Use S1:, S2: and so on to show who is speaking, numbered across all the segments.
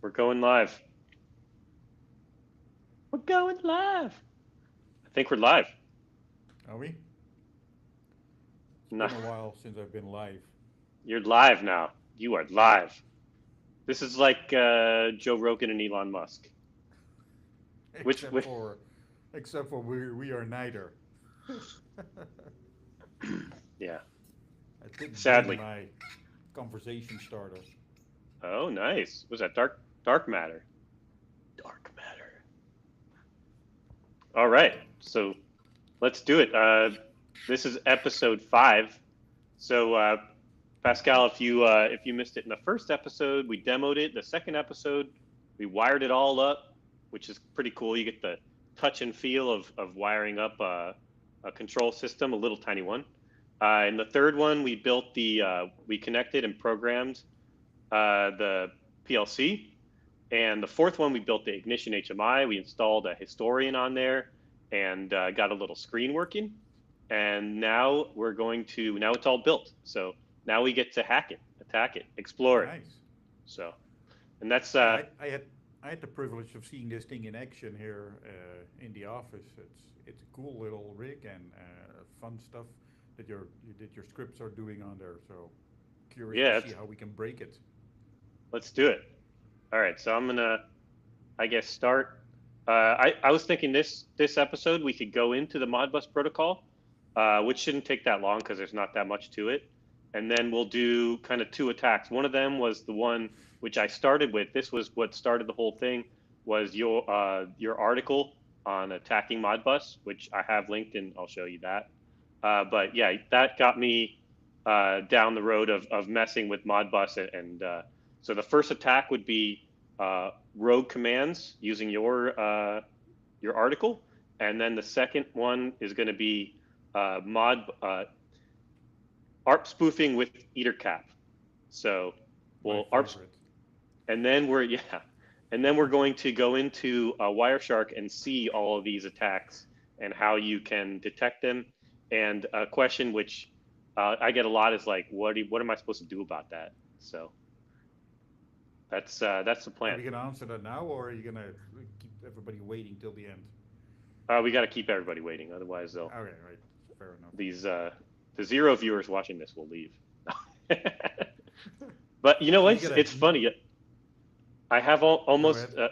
S1: We're going live. We're going live. I think we're live.
S2: Are we? It's
S1: No,
S2: been a while since I've been live,
S1: you're live now. You are live. This is like Joe Rogan and Elon Musk.
S2: except
S1: Which
S2: for, except for we are neither.
S1: yeah,
S2: I did bring
S1: sadly.
S2: my conversation starter.
S1: Oh, nice. Was that dark matter? Dark matter. All right. So let's do it. This is episode 5. So Pascal, if you missed it in the first episode, we demoed it. The second episode, we wired it all up, which is pretty cool. You get the touch and feel of wiring up a control system, a little tiny one. In the third one, we connected and programmed the PLC. And the fourth one, we built the Ignition HMI. We installed a historian on there and got a little screen working. And now now it's all built. So now we get to hack it, attack it, explore it.
S2: Nice.
S1: So, and that's,
S2: Yeah, I had the privilege of seeing this thing in action here in the office. It's a cool little rig and fun stuff that your scripts are doing on there. So curious to
S1: yeah,
S2: see how we can break it.
S1: let's do it. All right. So I'm going to, I guess, start. I was thinking this episode, we could go into the Modbus protocol, which shouldn't take that long because there's not that much to it. And then we'll do kind of 2 attacks. One of them was the one which I started with. This was what started the whole thing, was your article on attacking Modbus, which I have linked and I'll show you that. But yeah, that got me down the road of messing with Modbus. And so the first attack would be rogue commands using your article. And then the second one is going to be ARP spoofing with EtherCap. So
S2: My
S1: we'll ARP,
S2: favorite.
S1: and then we're going to go into Wireshark and see all of these attacks and how you can detect them. And a question which I get a lot is like, what am I supposed to do about that? So that's the
S2: Are
S1: plan.
S2: we gonna answer that now, or are you gonna keep everybody waiting till the end?
S1: We got to keep everybody waiting, otherwise they'll
S2: Okay, right. Fair enough.
S1: these the 0 viewers watching this will leave. But you know
S2: So you
S1: what?
S2: gotta
S1: It's funny. I have
S2: go
S1: almost
S2: ahead.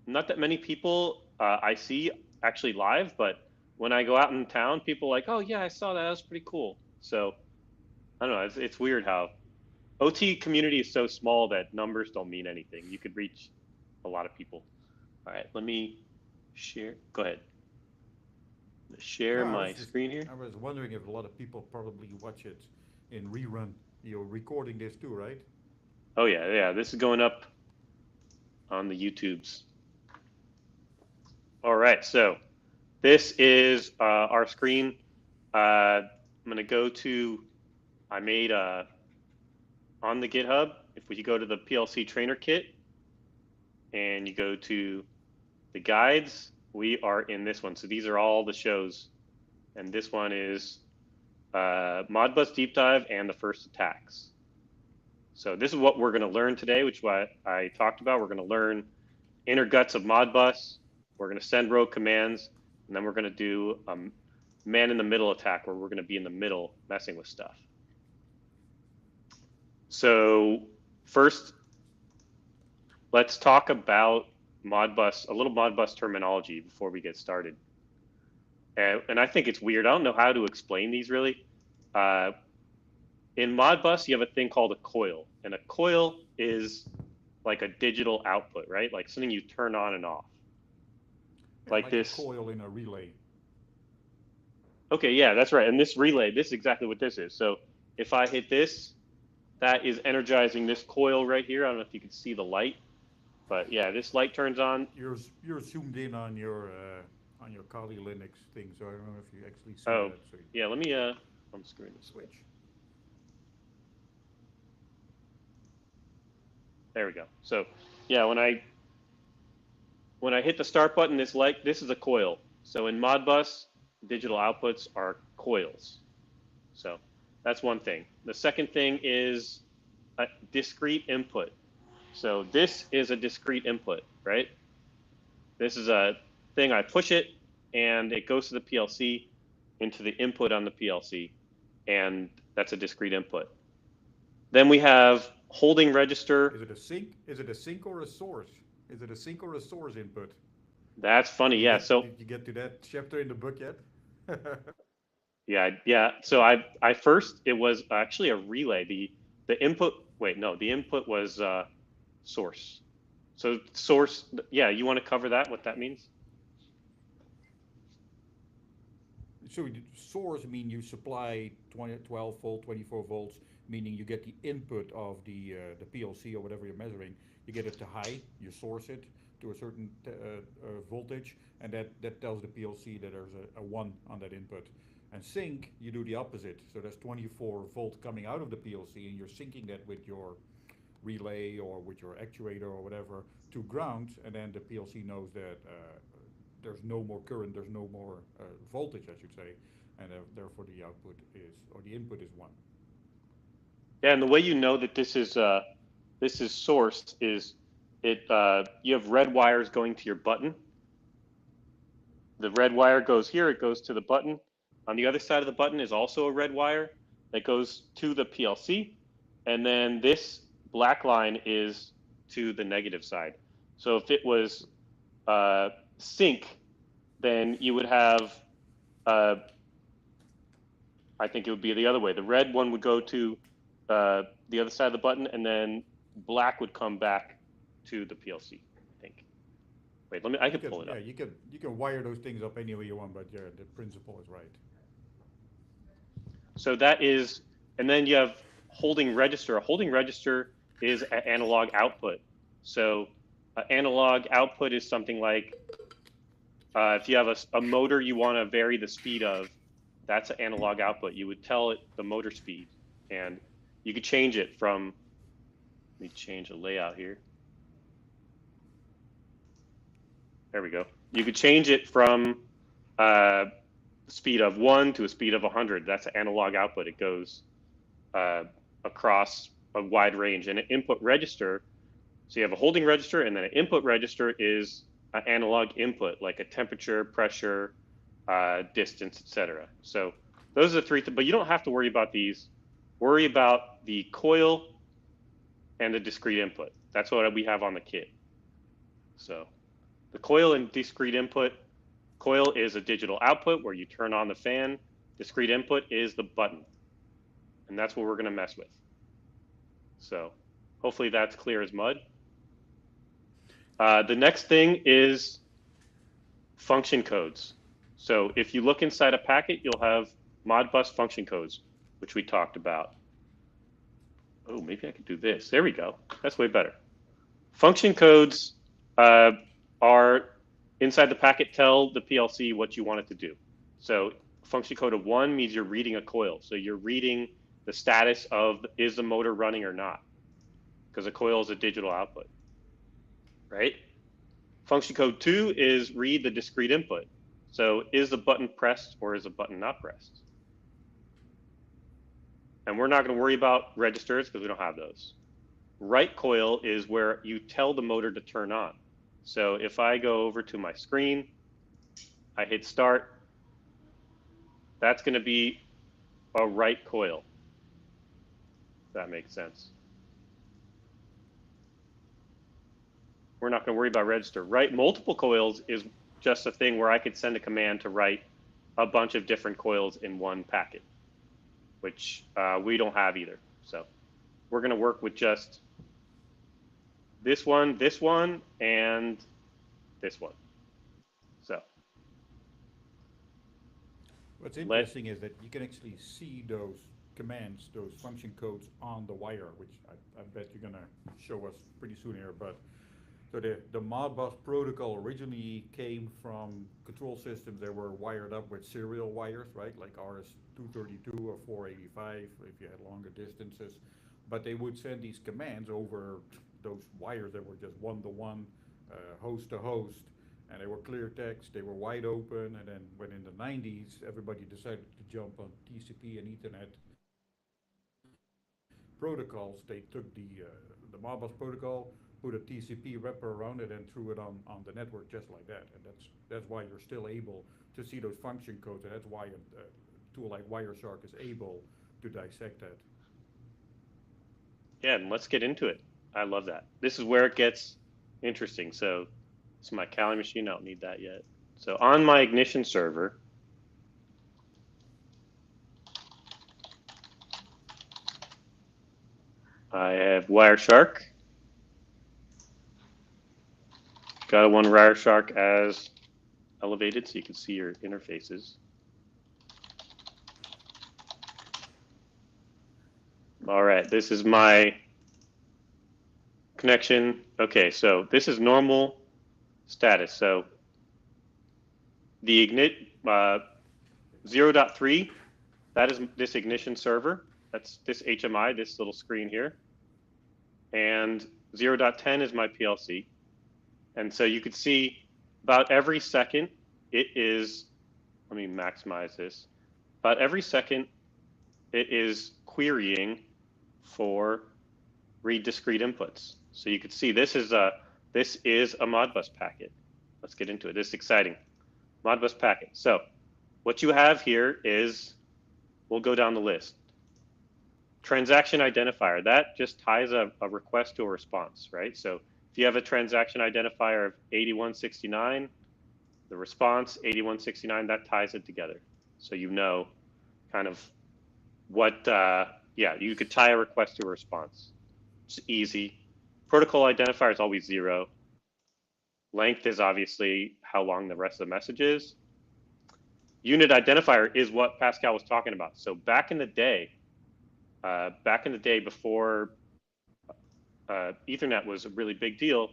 S1: not that many people I see actually live, but when I go out in town, people are like, oh yeah, I saw that. That was pretty cool. So I don't know. It's weird how OT community is so small that numbers don't mean anything. You could reach a lot of people. All right, let me share. Go ahead.
S2: No,
S1: Share my screen here.
S2: I was wondering if a lot of people probably watch it in rerun. You're recording this too, right?
S1: Oh yeah, yeah. This is going up on the YouTubes. All right, so this is our screen. I'm gonna go to. I made on the GitHub. If we go to the PLC trainer kit and you go to the guides, we are in this one. So these are all the shows, and this one is Modbus Deep Dive and the first attacks. So this is what we're going to learn today, which is what I talked about. We're going to learn inner guts of Modbus. We're going to send rogue commands, and then we're going to do a man in the middle attack where we're going to be in the middle messing with stuff. So first, let's talk about Modbus, a little Modbus terminology before we get started. And I think it's weird. I don't know how to explain these really. In Modbus, you have a thing called a coil, and a coil is like a digital output, right? Like something you turn on and off.
S2: Yeah,
S1: Like
S2: like a
S1: this.
S2: coil in a relay.
S1: Okay, yeah, that's right. And this relay, this is exactly what this is. So if I hit this, that is energizing this coil right here. I don't know if you can see the light, but yeah, this light turns on.
S2: You're zoomed in on your Kali Linux thing, so I don't know if you actually see
S1: Oh,
S2: that. So
S1: yeah, let me, I'm screwing this.
S2: switch.
S1: There we go. So yeah, when I hit the start button, this is a coil. So in Modbus, digital outputs are coils. So that's one thing. The second thing is a discrete input. So this is a discrete input, right? This is a thing, I push it and it goes to the PLC into the input on the PLC, and that's a discrete input. Then we have holding register.
S2: Is it a sync? Is it a sync or a source? Is it a sync or a source input?
S1: That's funny, yeah. So
S2: did you get to that chapter in the book yet?
S1: yeah. So I first, it was actually a relay. The input. Wait, no, the input was source. So source, yeah. You want to cover that? What that means?
S2: So source mean you supply 12 volt, 24 volts, meaning you get the input of the PLC or whatever you're measuring. You get it to high, you source it to a certain voltage, and that tells the PLC that there's a 1 on that input. And sync, you do the opposite. So there's 24 volt coming out of the PLC, and you're syncing that with your relay or with your actuator or whatever to ground, and then the PLC knows that there's no more current, there's no more voltage, I should say, and therefore the output is, or the input is 1.
S1: Yeah, and the way you know that this is sourced is you have red wires going to your button. The red wire goes here, it goes to the button. On the other side of the button is also a red wire that goes to the PLC, and then this black line is to the negative side. So if it was sync, then you would have, I think it would be the other way. The red one would go to the other side of the button, and then black would come back to the PLC, I think. Wait, I can pull it up.
S2: Yeah, you can wire those things up any way you want, but yeah, the principle is right.
S1: So that is, and then you have holding register. A holding register is an analog output. So analog output is something like, if you have a motor you want to vary the speed of, that's an analog output. You would tell it the motor speed, and you could change it from, let me change the layout here. There we go. You could change it from speed of 1 to a speed of 100. That's an analog output. It goes across a wide range. And an input register, so you have a holding register, and then an input register is an analog input, like a temperature, pressure, distance, etc. So those are the three, but you don't have to worry about these. Worry about the coil and the discrete input. That's what we have on the kit. So the coil and discrete input, coil is a digital output where you turn on the fan. Discrete input is the button. And that's what we're going to mess with. So hopefully that's clear as mud. The next thing is function codes. So if you look inside a packet, you'll have Modbus function codes, which we talked about. Oh, maybe I could do this. There we go. That's way better. Function codes are inside the packet, tell the PLC what you want it to do. So function code of 1 means you're reading a coil. So you're reading the status of, is the motor running or not? Because a coil is a digital output, right? Function code 2 is read the discrete input. So is the button pressed or is the button not pressed? And we're not going to worry about registers because we don't have those. Write coil is where you tell the motor to turn on. So if I go over to my screen, I hit start, that's going to be a write coil. If that makes sense. We're not going to worry about register. Write multiple coils is just a thing where I could send a command to write a bunch of different coils in one packet, which we don't have either. So we're going to work with just this one, and this one. So
S2: what's interesting is that you can actually see those commands, those function codes on the wire, which I bet you're going to show us pretty soon here. But so the Modbus protocol originally came from control systems that were wired up with serial wires, right? Like RS-232 or 485 if you had longer distances. But they would send these commands over those wires that were just one-to-one, host to host, and they were clear text, they were wide open, and then when in the 90s everybody decided to jump on TCP and Ethernet protocols, they took the the Modbus protocol, put a TCP wrapper around it, and threw it on the network just like that. And that's why you're still able to see those function codes, and that's why a tool like Wireshark is able to dissect that.
S1: Yeah, and let's get into it. I love that. This is where it gets interesting. So it's my Kali machine. I don't need that yet. So on my Ignition server, I have Wireshark. Got one Wireshark as elevated so you can see your interfaces. All right, this is my connection. Okay, so this is normal status. So the Ignit 0.3, that is this Ignition server. That's this HMI, this little screen here. And 0.10 is my PLC. And so you could see about every second it is, let me maximize this. About every second it is querying for read discrete inputs. So you could see this is a Modbus packet. Let's get into it. This is exciting. Modbus packet. So what you have here is, we'll go down the list. Transaction identifier, that just ties a request to a response, right? So if you have a transaction identifier of 8169, the response 8169, that ties it together. So you know kind of what, yeah, you could tie a request to a response. It's easy. Protocol identifier is always 0. Length is obviously how long the rest of the message is. Unit identifier is what Pascal was talking about. So back in the day before Ethernet was a really big deal,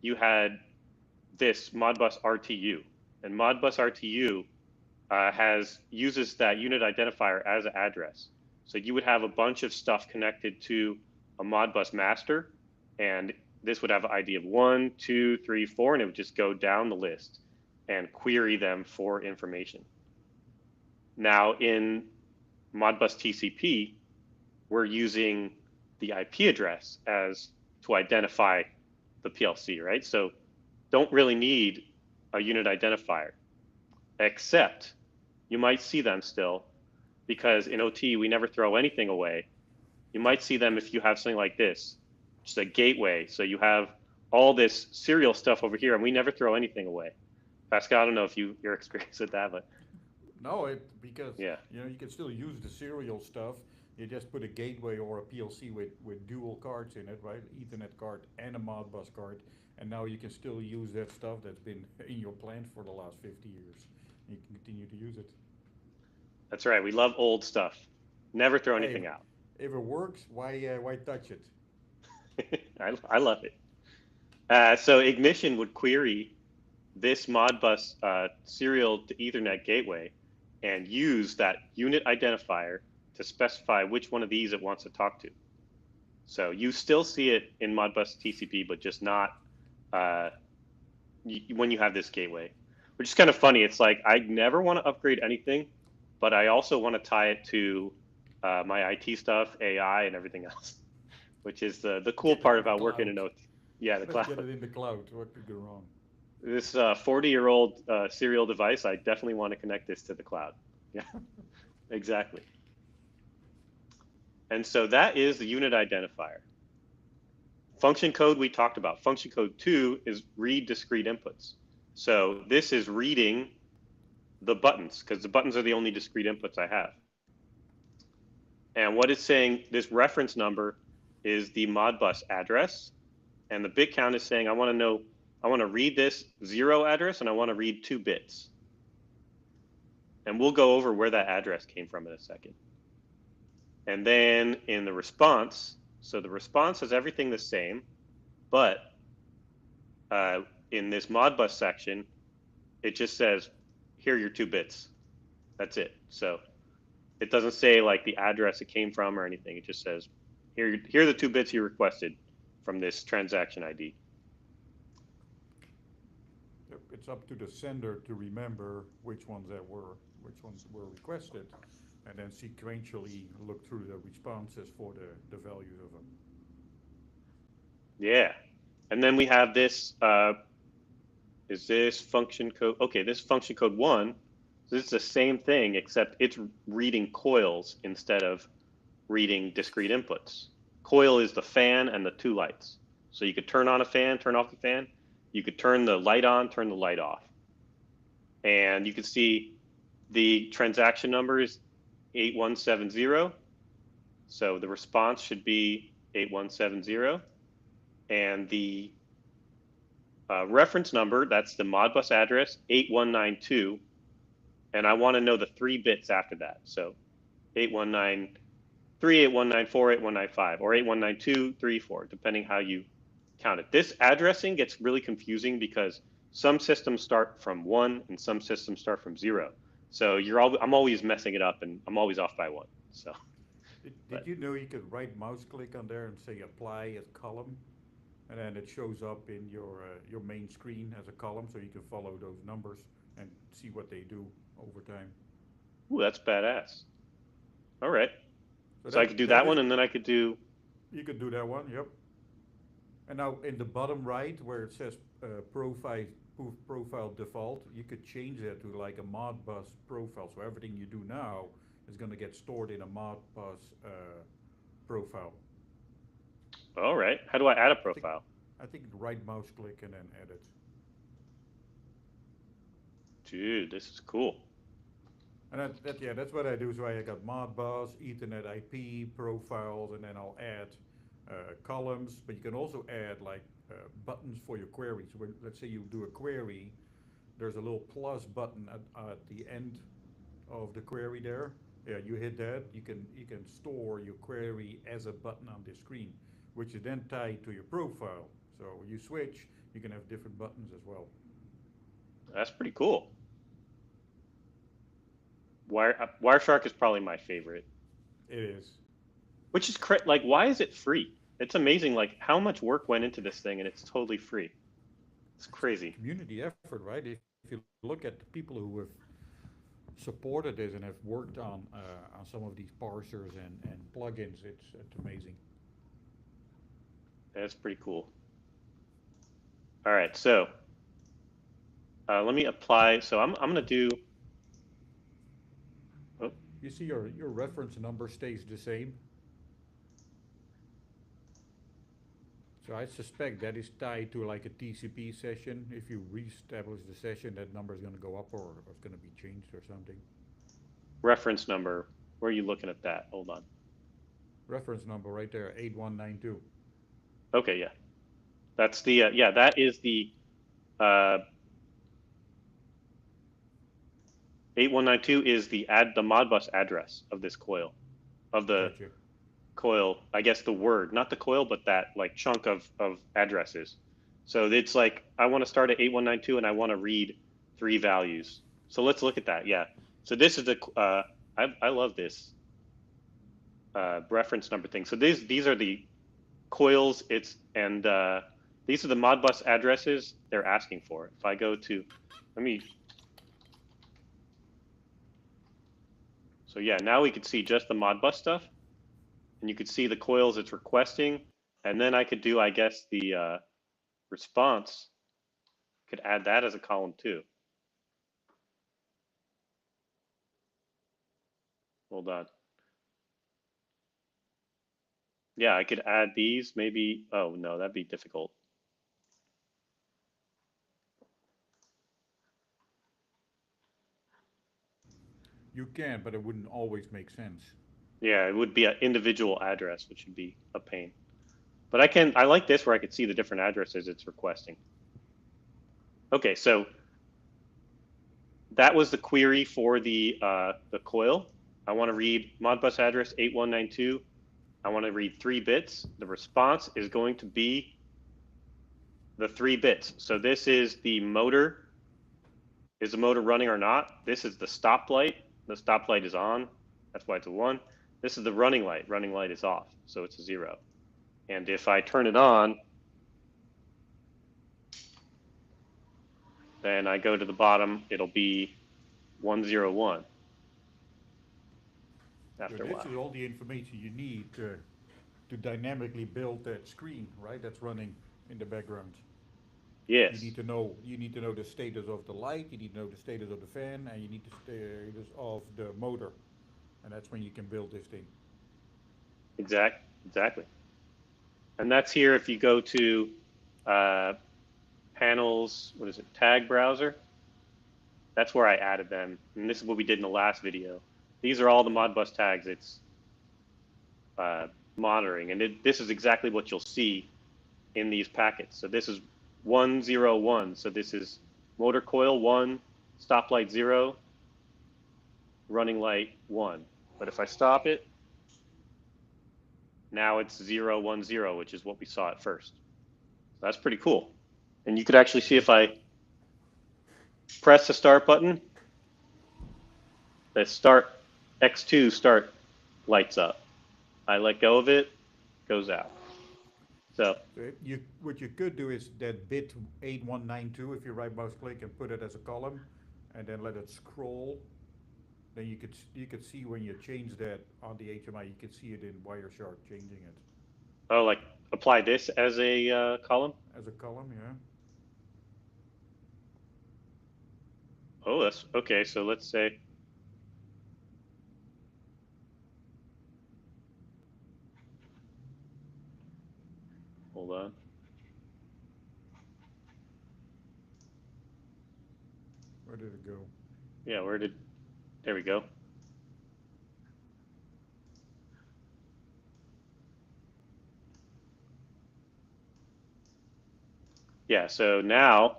S1: you had this Modbus RTU, and Modbus RTU uses that unit identifier as an address. So you would have a bunch of stuff connected to a Modbus master, and this would have an ID of 1, 2, 3, 4, and it would just go down the list and query them for information. Now in Modbus TCP, we're using the IP address as to identify the PLC, right? So don't really need a unit identifier, except you might see them still, because in OT, we never throw anything away. You might see them if you have something like this, just a gateway. So you have all this serial stuff over here, and we never throw anything away. Pascal, I don't know if your experience with that, but.
S2: No, because
S1: yeah,
S2: you can still use the serial stuff. You just put a gateway or a PLC with dual cards in it, right? Ethernet card and a Modbus card, and now you can still use that stuff that's been in your plant for the last 50 years. You can continue to use it.
S1: That's right. We love old stuff. Never throw anything out.
S2: If it works, why touch it?
S1: I love it. So Ignition would query this Modbus serial to Ethernet gateway and use that unit identifier to specify which one of these it wants to talk to. So you still see it in Modbus TCP, but just not when you have this gateway, which is kind of funny. It's like, I never want to upgrade anything, but I also want to tie it to my IT stuff, AI, and everything else, which is the cool part about working in OT. Yeah, the cloud.
S2: Get it in the cloud. What could go wrong?
S1: This 40-year-old serial device, I definitely want to connect this to the cloud. Yeah, exactly. And so that is the unit identifier. Function code we talked about. Function code 2 is read discrete inputs. So this is reading the buttons, because the buttons are the only discrete inputs I have. And what it's saying, this reference number is the Modbus address, and the bit count is saying, I want to read this 0 address, and I want to read 2 bits. And we'll go over where that address came from in a second. And then in the response, so the response is everything the same, but in this Modbus section, it just says, here are your 2 bits. That's it. So it doesn't say like the address it came from or anything. It just says, here are the 2 bits you requested from this transaction ID.
S2: It's up to the sender to remember which ones were requested, and then sequentially look through the responses for the values of them.
S1: Yeah. And then we have this, is this function code? Okay, this function code 1. So this is the same thing, except it's reading coils instead of reading discrete inputs. Coil is the fan and the 2 lights. So you could turn on a fan, turn off the fan. You could turn the light on, turn the light off. And you can see the transaction number is 8170. So the response should be 8170. And the reference number, that's the Modbus address, 8192. And I want to know the 3 bits after that. So 8193, 8194, 8195, or 8192, 34, depending how you count it. This addressing gets really confusing because some systems start from 1 and some systems start from 0. So I'm always messing it up and I'm always off by 1. So.
S2: Did you know you could right mouse click on there and say apply as column? And then it shows up in your main screen as a column, so you can follow those numbers and see what they do over time.
S1: Ooh, that's badass. All right. So I could do
S2: that
S1: that one, and then I could do.
S2: You could do that one, yep. And now in the bottom right, where it says profile default, you could change that to like a Modbus profile. So everything you do now is going to get stored in a Modbus profile.
S1: All right. How do I add a profile?
S2: I think right mouse click and then edit.
S1: Dude, this is cool.
S2: And that's what I do. So I got Modbus, Ethernet IP, profiles, and then I'll add columns. But you can also add like buttons for your queries. So let's say you do a query, there's a little plus button at the end of the query there. Yeah, you hit that. You can store your query as a button on the screen, which is then tied to your profile. So when you switch, you can have different buttons as well.
S1: That's pretty cool. Wireshark is probably my favorite.
S2: It is.
S1: Which is like, why is it free? It's amazing, like how much work went into this thing, and it's totally free. It's crazy.
S2: Community effort, right? If you look at the people who have supported this and have worked on some of these parsers and plugins, it's amazing.
S1: That's pretty cool. All right, so let me apply. So I'm going to do.
S2: Oh. You see your reference number stays the same. So I suspect that is tied to like a TCP session. If you reestablish the session, that number is going to go up or it's going to be changed or something.
S1: Reference number. Where are you looking at that? Hold on.
S2: Reference number right there, 8192.
S1: Okay, yeah. That's the, yeah, that is the 8192 is the Modbus address of this coil, of the
S2: Gotcha.
S1: Coil, I guess the word, not the coil, but that like chunk of addresses. So it's like, I want to start at 8192 and I want to read 3 values. So let's look at that. Yeah. So this is the, I love this reference number thing. So these are the coils, and these are the Modbus addresses they're asking for. If I go to, so yeah, now we could see just the Modbus stuff, and you could see the coils it's requesting, and then I could do, I guess, the response, could add that as a column too. Hold on. Yeah, I could add these, maybe, oh no, that'd be difficult.
S2: You can, but it wouldn't always make sense.
S1: Yeah, it would be an individual address, which would be a pain. But I like this where I could see the different addresses it's requesting. Okay, so that was the query for the coil. I want to read Modbus address 8192. I want to read 3 bits. The response is going to be the 3 bits. So this is the motor. Is the motor running or not? This is the stoplight. The stoplight is on. That's why it's a 1. This is the running light. Running light is off, so it's a 0. And if I turn it on, then I go to the bottom, it'll be 101 after a while.
S2: This is all the information you need to to dynamically build that screen, right? That's running in the background. You
S1: Yes,
S2: need to know the status of the light, you need to know the status of the fan, and you need the status of the motor, and that's when you can build this thing.
S1: exactly. And that's here if you go to uh, panels, what is it, tag browser? That's where I added them. And this is what we did in the last video. These are all the Modbus tags it's monitoring. And this is exactly what you'll see in these packets. So this is 101. So this is motor coil 1, stoplight 0, running light 1. But if I stop it, now it's 010, which is what we saw at first. So that's pretty cool. And you could actually see if I press the start button, the start X2 start lights up. I let go of it, goes out. So
S2: What you could do is that bit 8192, if you right mouse click and put it as a column, and then let it scroll. Then you could see when you change that on the HMI, you could see it in Wireshark changing it
S1: oh, like apply this as a column.
S2: as a column. Yeah.
S1: Oh, that's okay. So let's say. Hold on.
S2: Where did it go?
S1: Yeah, there we go. Yeah, so now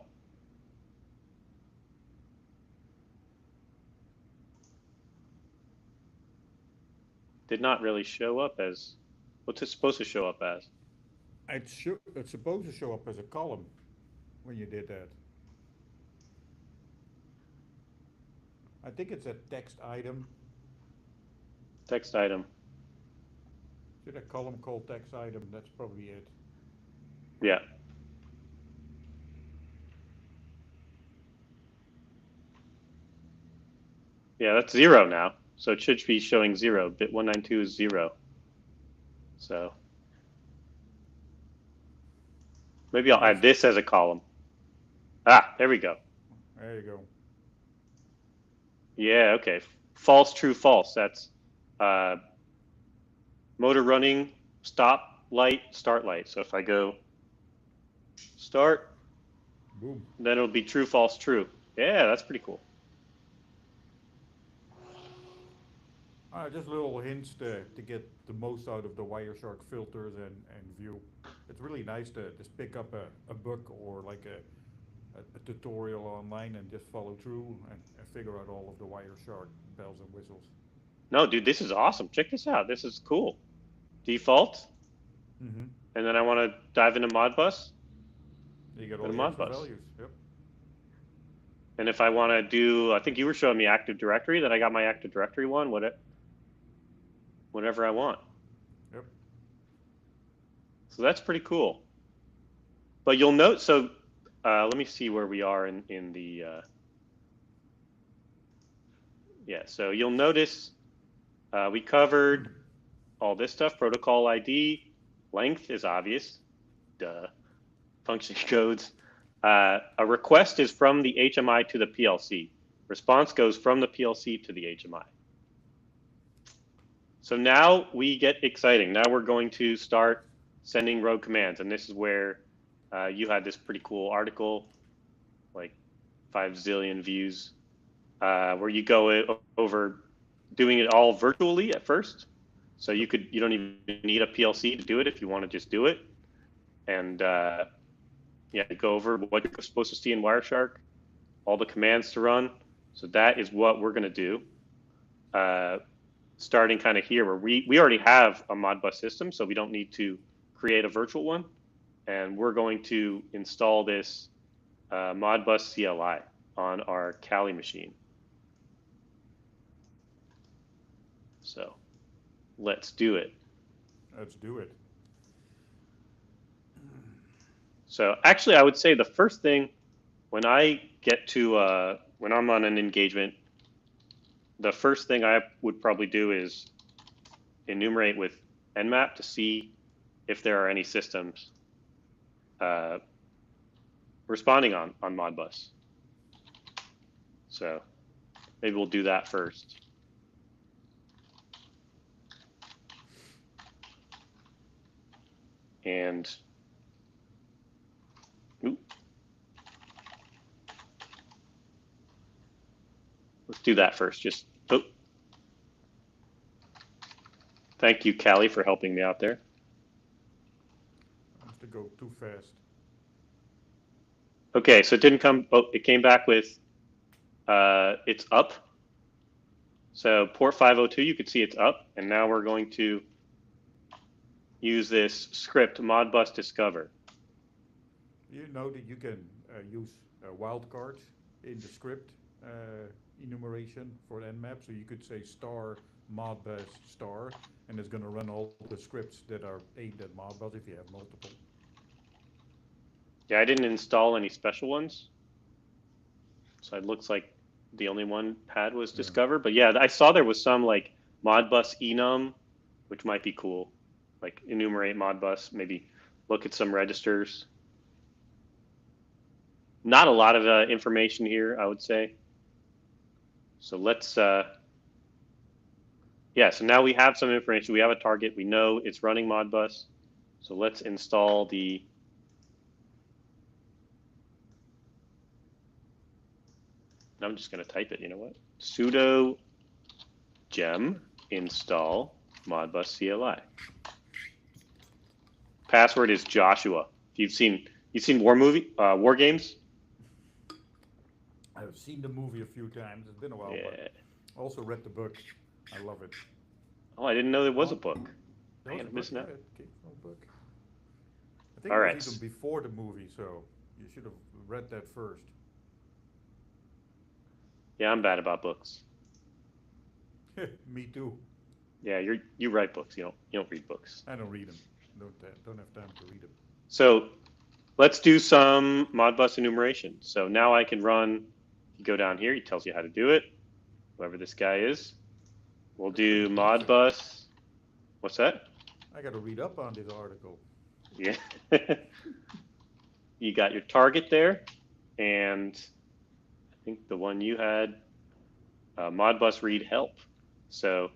S1: did not really show up as, what's it supposed to show up as?
S2: It's supposed to show up as a column when you did that. I think it's a text item.
S1: Text item.
S2: Is it a column called text item? That's probably it.
S1: Yeah. Yeah, that's 0 now. So it should be showing 0. Bit 192 is 0. So maybe I'll add this as a column. Ah, there we go.
S2: There you go.
S1: Yeah, okay. False, true, false. That's motor running, stop light, start light. So if I go start,
S2: Boom.
S1: then it'll be true, false, true. Yeah, that's pretty cool.
S2: Just little hints to get the most out of the Wireshark filters and view. It's really nice to just pick up a book or like a tutorial online and just follow through and figure out all of the Wireshark bells and whistles.
S1: No, dude, this is awesome. Check this out. This is cool. Default.
S2: Mm-hmm.
S1: And then I want to dive into Modbus.
S2: You get all the extra values. Yep.
S1: And if I want to do, I think you were showing me Active Directory, that I got my Active Directory one, whatever I want.
S2: Yep.
S1: So that's pretty cool. But you'll note, so let me see where we are in the, yeah, so you'll notice we covered all this stuff. Protocol ID, length is obvious, duh. Function codes. A request is from the HMI to the PLC. Response goes from the PLC to the HMI. So now we get exciting. Now we're going to start sending rogue commands. And this is where you had this pretty cool article, like 5 zillion views, where you go over doing it all virtually at first. So you don't even need a PLC to do it if you want to just do it. And yeah, go over what you're supposed to see in Wireshark, all the commands to run. So that is what we're going to do. Starting kind of here, where we already have a Modbus system, so we don't need to create a virtual one. And we're going to install this Modbus CLI on our Kali machine. So let's do it.
S2: Let's do it.
S1: So actually, I would say the first thing when I get to, when I'm on an engagement, the first thing I would probably do is enumerate with Nmap to see if there are any systems responding on Modbus. So maybe we'll do that first. And let's do that first. Just thank you, Callie, for helping me out there.
S2: I have to go too fast.
S1: Okay, so it didn't come. Oh, it came back with it's up. So port 502, you could see it's up, and now we're going to use this script Modbus discover.
S2: You know that you can use wildcards in the script enumeration for Nmap, so you could say star Modbus star, and it's going to run all the scripts that are aimed at Modbus if you have multiple.
S1: Yeah, I didn't install any special ones, so it looks like the only one had was discover. But yeah, I saw there was some like Modbus enum, which might be cool. Like enumerate Modbus, maybe look at some registers. Not a lot of information here, I would say. So let's, yeah, so now we have some information. We have a target. We know it's running Modbus. So let's install the, I'm just going to type it, you know what? Sudo gem install Modbus CLI. Password is Joshua. You've seen war games?
S2: I've seen the movie a few times. It's been a while, but I also read the book. I love it.
S1: Oh, I didn't know there was a book.
S2: Man,
S1: I'm missing out.
S2: Book. I think
S1: All
S2: it
S1: right.
S2: was even before the movie, so you should have read that first.
S1: Yeah, I'm bad about books.
S2: Me too.
S1: Yeah, you write books. You don't read books.
S2: I don't read them. Don't have time to read them.
S1: So let's do some Modbus enumeration. So now I can run. You go down here. He tells you how to do it. Whoever this guy is. We'll do Modbus. What's that?
S2: I got to read up on this article.
S1: Yeah. You got your target there, and I think the one you had, Modbus read help. So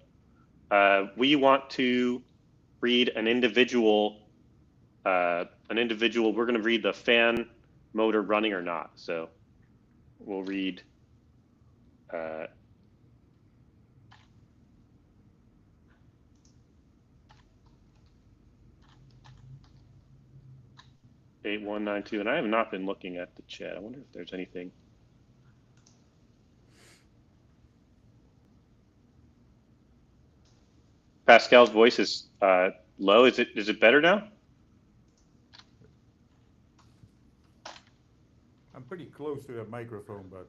S1: we want to read an individual. We're going to read the fan motor running or not. So we'll read. 8192, and I have not been looking at the chat. I wonder if there's anything. Pascal's voice is low. Is it better now?
S2: I'm pretty close to that microphone, but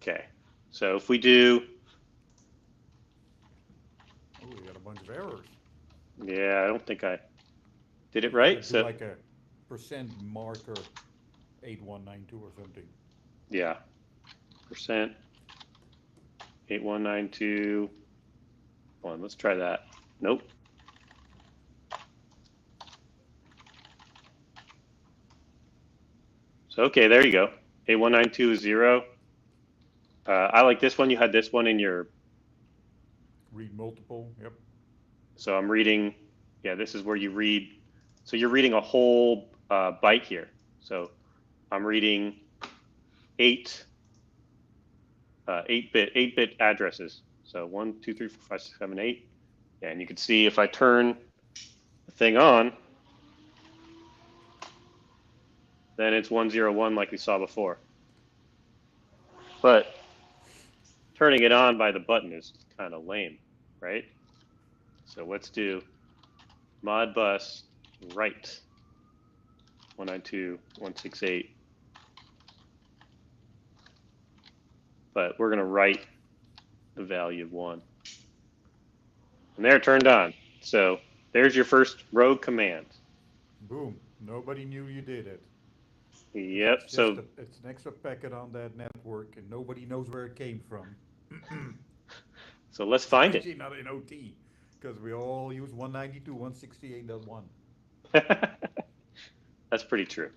S1: okay. So if we do.
S2: Oh, we got a bunch of errors.
S1: Yeah, I don't think I did it right.
S2: So like a percent marker 8192 or something.
S1: Yeah. Percent 8192. Hold on, let's try that. Nope. So okay, there you go. 8192 is 0. I like this one. You had this one in your.
S2: Read multiple. Yep.
S1: So I'm reading. Yeah, this is where you read. So you're reading a whole byte here. So I'm reading 8-bit addresses. So 1, 2, 3, 4, 5, 6, 7, 8. Yeah, and you can see if I turn the thing on, then it's 101 like we saw before. But turning it on by the button is kind of lame, right? So let's do Modbus write 192.168. But we're going to write the value of 1. And there, turned on. So there's your first rogue command.
S2: Boom. Nobody knew you did it.
S1: Yep.
S2: It's just
S1: So
S2: it's an extra packet on that network, and nobody knows where it came from.
S1: let's find it.
S2: Especially not in OT, because we all use 192.168.1.
S1: That's pretty true.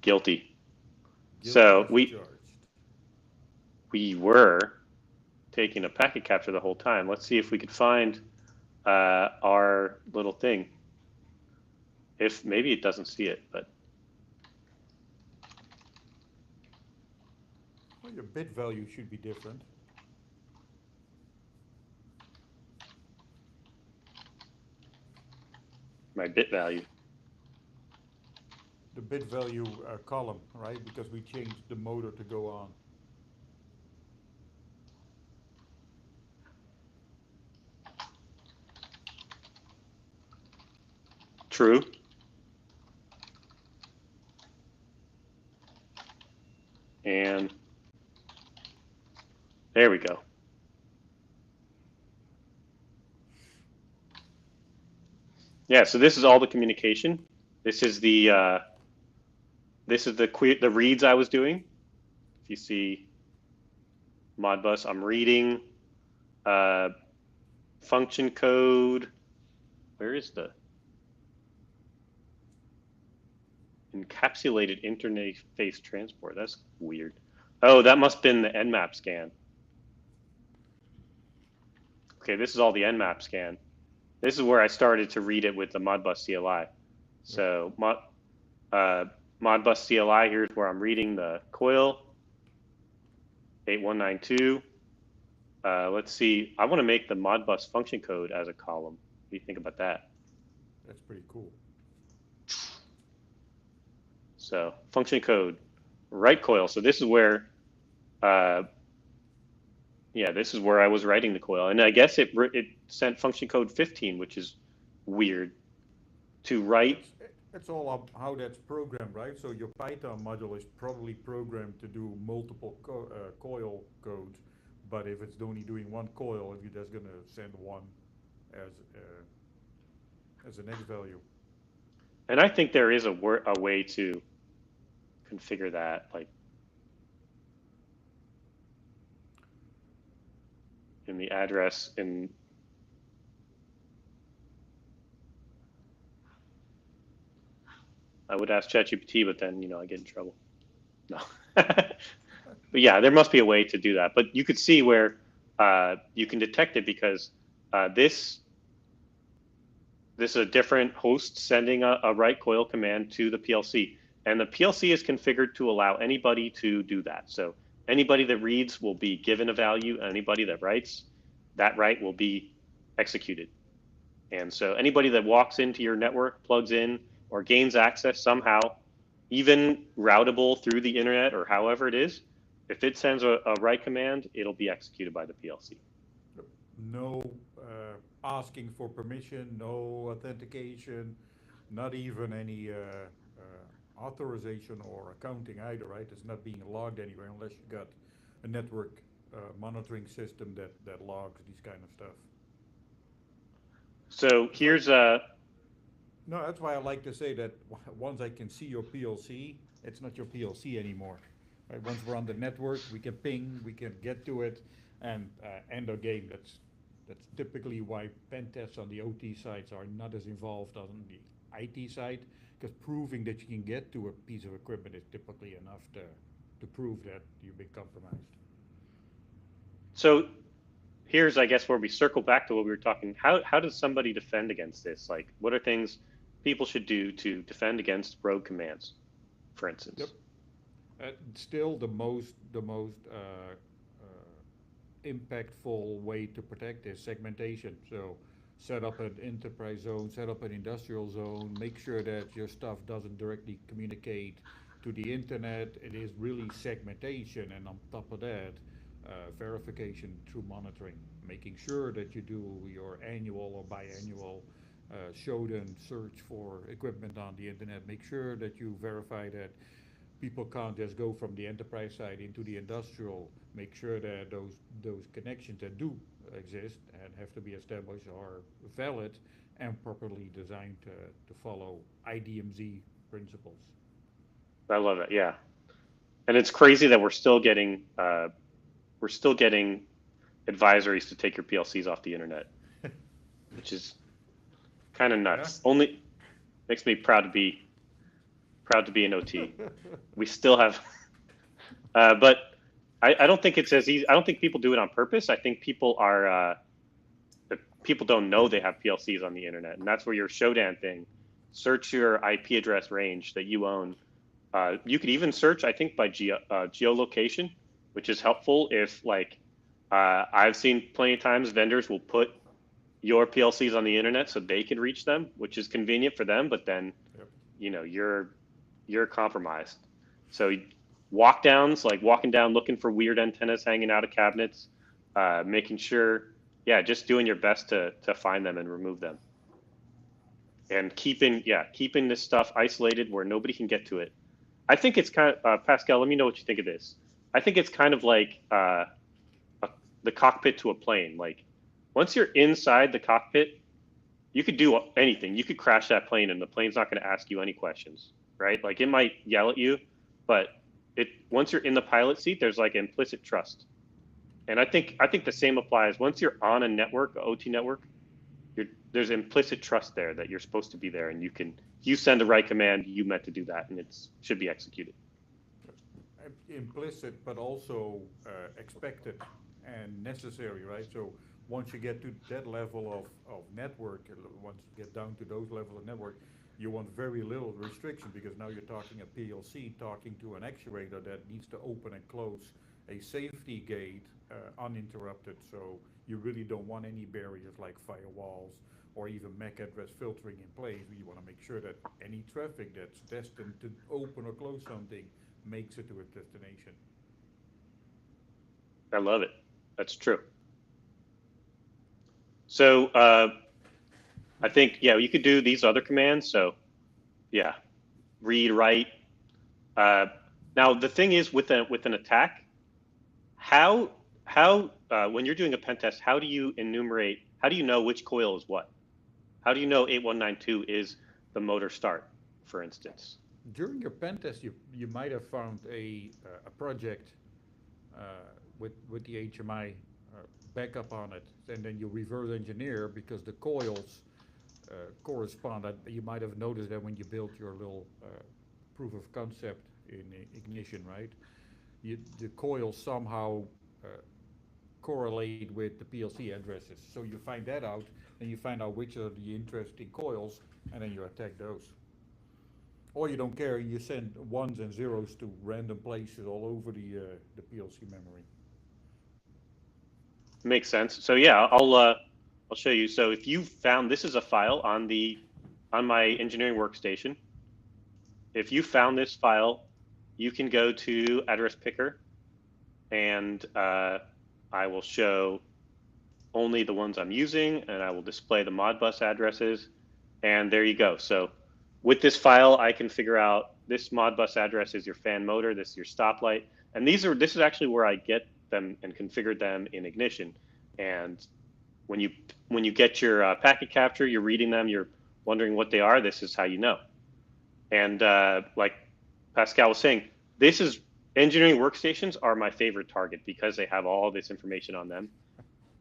S1: Guilty.
S2: Guilty
S1: So
S2: as
S1: we
S2: charged.
S1: we were taking a packet capture the whole time. Let's see if we could find our little thing. If maybe it doesn't see it, but
S2: Well, your bit value should be different.
S1: my bit value.
S2: The bit value column, right? Because we changed the motor to go on.
S1: True. And there we go. Yeah, so this is all the communication. This is the reads I was doing. If you see Modbus, I'm reading function code. Where is the encapsulated interface transport? That's weird. Oh, that must have been the Nmap scan. Okay, this is all the Nmap scan. This is where I started to read it with the Modbus CLI. So Modbus CLI, here's where I'm reading the coil, 8192. Let's see, I want to make the Modbus function code as a column. What do you think about that?
S2: That's pretty cool.
S1: So function code, right coil. So this is where, this is where I was writing the coil. And I guess it sent function code 15, which is weird to write.
S2: It's all up how that's programmed, right? So your Python module is probably programmed to do multiple coil codes, but if it's only doing one coil, if you're just gonna send one as an X value.
S1: And I think there is a way to configure that, like in the address in. I would ask ChatGPT, but then I get in trouble. No, but yeah, there must be a way to do that. But you could see where you can detect it because this is a different host sending a write coil command to the PLC, and the PLC is configured to allow anybody to do that. So anybody that reads will be given a value, and anybody that writes, that write will be executed. And so anybody that walks into your network, plugs in, or gains access somehow, even routable through the internet or however it is, if it sends a write command, it'll be executed by the PLC.
S2: No asking for permission, no authentication, not even any authorization or accounting either, right? It's not being logged anywhere unless you got a network monitoring system that logs these kind of stuff.
S1: So here's
S2: No, that's why I like to say that once I can see your PLC, it's not your PLC anymore. Right? Once we're on the network, we can ping, we can get to it, and end of game. That's typically why pen tests on the OT sites are not as involved on the IT side, because proving that you can get to a piece of equipment is typically enough to prove that you've been compromised.
S1: So here's, I guess, where we circle back to what we were talking. How does somebody defend against this? Like, what are things people should do to defend against rogue commands, for instance?
S2: Yep. Still, the most impactful way to protect is segmentation. So set up an enterprise zone, set up an industrial zone, make sure that your stuff doesn't directly communicate to the internet. It is really segmentation, and on top of that, verification through monitoring, making sure that you do your annual or biannual Shodan search for equipment on the internet. Make sure that you verify that people can't just go from the enterprise side into the industrial make sure that those connections that do exist and have to be established are valid and properly designed to follow IDMZ principles.
S1: I love it. Yeah, and it's crazy that we're still getting advisories to take your PLCs off the internet, which is kind of nuts.
S2: Yeah.
S1: Only makes me proud to be an OT. We still have, but I don't think it's as easy. I don't think people do it on purpose. I think people are people don't know they have PLCs on the internet, and that's where your Shodan thing. Search your IP address range that you own. You could even search, I think, by geolocation, which is helpful if, like, I've seen plenty of times vendors will put your PLCs on the internet so they can reach them, which is convenient for them, but then,
S2: Yep.
S1: you know, you're compromised. So walk downs, like walking down looking for weird antennas hanging out of cabinets, making sure, yeah, just doing your best to find them and remove them. And keeping this stuff isolated where nobody can get to it. I think it's kind of, Pascal, let me know what you think of this. I think it's kind of like the cockpit to a plane. Like, once you're inside the cockpit, you could do anything. You could crash that plane and the plane's not going to ask you any questions, right? Like, it might yell at you, but once you're in the pilot seat, there's like implicit trust. And I think the same applies. Once you're on a network, a OT network, there's implicit trust there that you're supposed to be there, and you send the right command, you meant to do that, and it should be executed.
S2: Implicit, but also expected and necessary, right? So once you get to that level of network, once you get down to those levels of network, you want very little restriction, because now you're talking a PLC talking to an actuator that needs to open and close a safety gate uninterrupted. So you really don't want any barriers like firewalls or even MAC address filtering in place. You want to make sure that any traffic that's destined to open or close something makes it to its destination.
S1: I love it. That's true. So I think, yeah, you could do these other commands. So yeah, read, write. Now the thing is with an attack, how when you're doing a pen test, how do you know which coil is what? How do you know 8192 is the motor start, for instance?
S2: During your pen test, you might have found a project with the HMI backup on it, and then you reverse engineer because the coils correspond. You might have noticed that when you built your little proof of concept in Ignition, right? The coils somehow correlate with the PLC addresses. So you find that out, and you find out which are the interesting coils, and then you attack those. Or you don't care, you send ones and zeros to random places all over the PLC memory.
S1: Makes sense. So yeah, I'll show you. So if you found, this is a file on my engineering workstation. If you found this file, you can go to Address Picker, and I will show only the ones I'm using, and I will display the Modbus addresses, and there you go. So with this file, I can figure out this Modbus address is your fan motor, this is your stoplight, and this is actually where I get them and configured them in Ignition. And when you get your packet capture, you're reading them, you're wondering what they are, this is how you know. And like Pascal was saying, engineering workstations are my favorite target because they have all this information on them,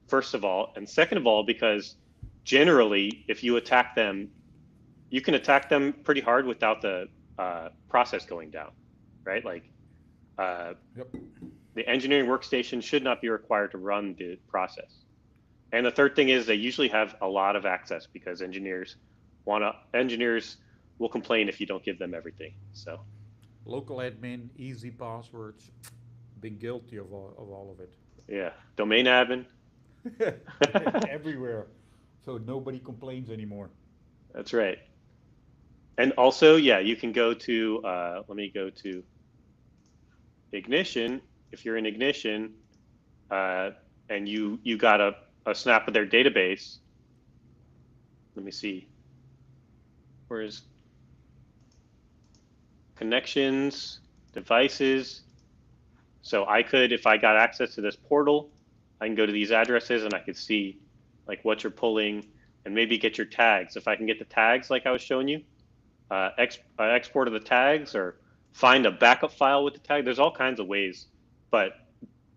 S1: first of all. And second of all, because generally, if you attack them, you can attack them pretty hard without the process going down, right? Like
S2: Yep.
S1: the engineering workstation should not be required to run the process. And the third thing is they usually have a lot of access because engineers will complain if you don't give them everything. So
S2: Local admin, easy passwords, been guilty of all of it.
S1: yeah, domain admin.
S2: Everywhere. So nobody complains anymore.
S1: That's right. And also, yeah, you can go to, let me go to Ignition. If you're in Ignition and you got a snap of their database, let me see. Where's connections, devices? So I could, if I got access to this portal, I can go to these addresses and I could see like what you're pulling and maybe get your tags. If I can get the tags like I was showing you, export of the tags or find a backup file with the tag. There's all kinds of ways, but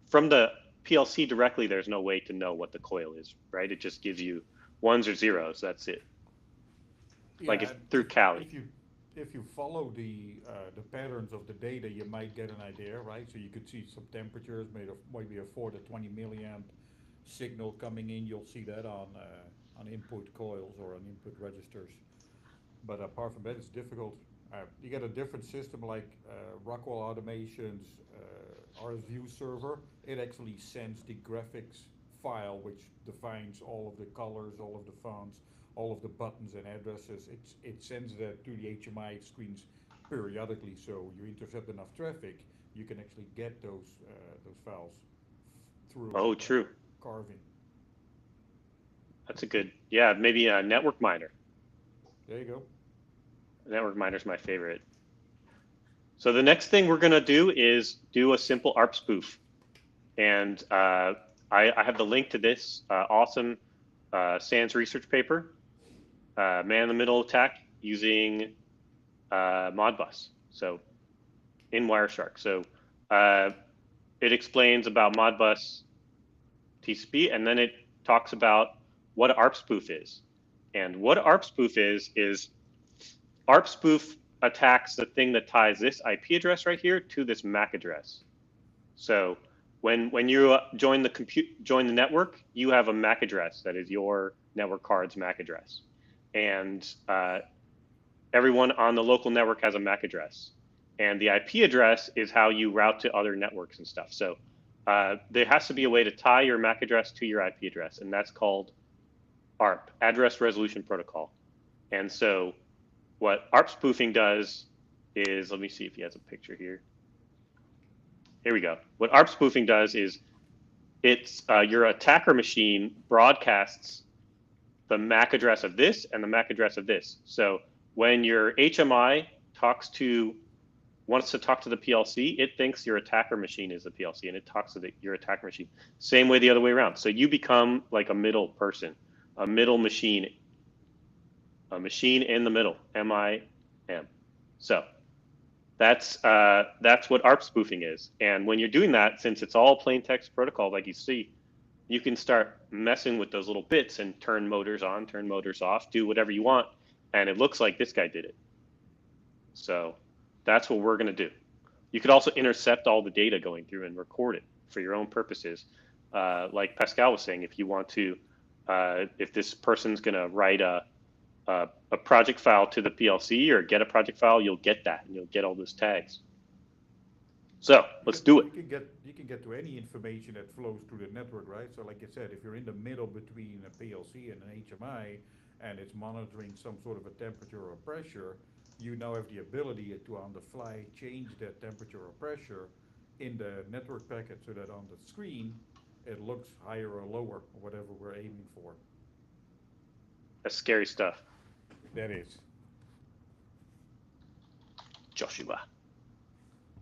S1: from the PLC directly, there's no way to know what the coil is, right? It just gives you ones or zeros. That's it.
S2: Yeah,
S1: like through Kali.
S2: If you follow the patterns of the data, you might get an idea, right? So you could see some temperatures, maybe a 4 to 20 milliamp signal coming in. You'll see that on input coils or on input registers. But apart from that, it's difficult. You get a different system like Rockwell Automation's RSView server. It actually sends the graphics file, which defines all of the colors, all of the fonts, all of the buttons and addresses. It sends that to the HMI screens periodically. So you intercept enough traffic, you can actually get those files through.
S1: Oh, true.
S2: Carving.
S1: That's a good, yeah, maybe a network miner.
S2: There you go.
S1: Network miner's my favorite. So the next thing we're going to do is do a simple ARP spoof. And I have the link to this awesome SANS research paper, man-in-the-middle attack using Modbus, so in Wireshark. So it explains about Modbus TCP, and then it talks about what an ARP spoof is. And what an ARP spoof is ARP spoof attacks the thing that ties this IP address right here to this MAC address. So when you join the network, you have a MAC address that is your network card's MAC address, and everyone on the local network has a MAC address, and the IP address is how you route to other networks and stuff. So there has to be a way to tie your MAC address to your IP address, and that's called ARP, Address Resolution Protocol. And so what ARP spoofing does is, let me see if he has a picture here. Here we go. What ARP spoofing does is it's your attacker machine broadcasts the MAC address of this and the MAC address of this. So when your HMI wants to talk to the PLC, it thinks your attacker machine is the PLC and it talks to your attacker machine. Same way the other way around. So you become like a middle person, a middle machine, a machine in the middle, MIM. So that's what ARP spoofing is. And when you're doing that, since it's all plain text protocol, like you see, you can start messing with those little bits and turn motors on, turn motors off, do whatever you want. And it looks like this guy did it. So that's what we're going to do. You could also intercept all the data going through and record it for your own purposes. Like Pascal was saying, if you want to, if this person's going to write a project file to the PLC or get a project file, you'll get that and you'll get all those tags. So let's do it.
S2: You can get to any information that flows through the network, right? So like you said, if you're in the middle between a PLC and an HMI and it's monitoring some sort of a temperature or pressure, you now have the ability to on the fly change that temperature or pressure in the network packet so that on the screen it looks higher or lower, or whatever we're aiming for.
S1: That's scary stuff.
S2: That is.
S1: Joshua.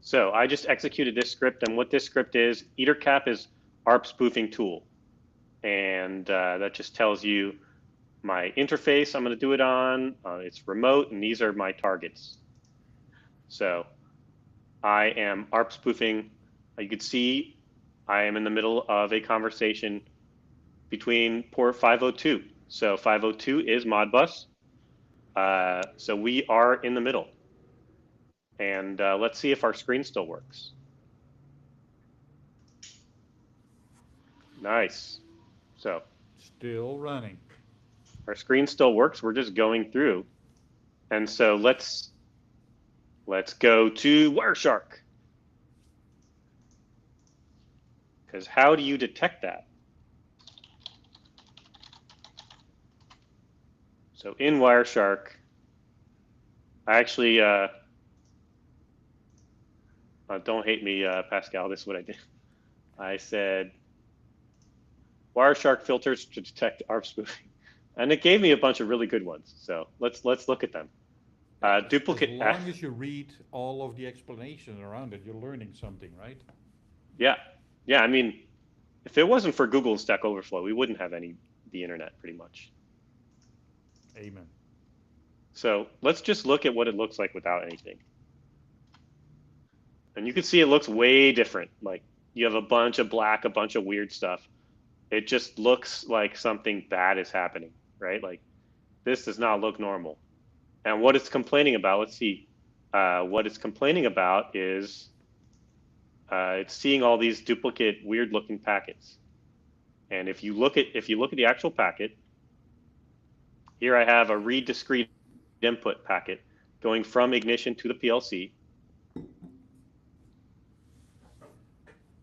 S1: So I just executed this script, and what this script is, EtherCap is ARP spoofing tool. And that just tells you my interface I'm going to do it on. It's remote, and these are my targets. So I am ARP spoofing. You can see I am in the middle of a conversation between port 502. So 502 is Modbus. So we are in the middle. And let's see if our screen still works. Nice. So
S2: still running.
S1: Our screen still works. We're just going through. And so let's go to Wireshark. Because how do you detect that? So in Wireshark, I actually, don't hate me, Pascal, this is what I did. I said, Wireshark filters to detect ARP spoofing. And it gave me a bunch of really good ones. So let's look at them. Duplicate.
S2: As long as you read all of the explanation around it, you're learning something, right?
S1: Yeah. Yeah. I mean, if it wasn't for Google and Stack Overflow, we wouldn't have the internet pretty much.
S2: Amen.
S1: So let's just look at what it looks like without anything. And you can see it looks way different. Like you have a bunch of black, a bunch of weird stuff. It just looks like something bad is happening, right? Like this does not look normal. And what it's complaining about, let's see. What it's complaining about is it's seeing all these duplicate, weird-looking packets. And if you look at the actual packet, here I have a read discrete input packet going from Ignition to the PLC.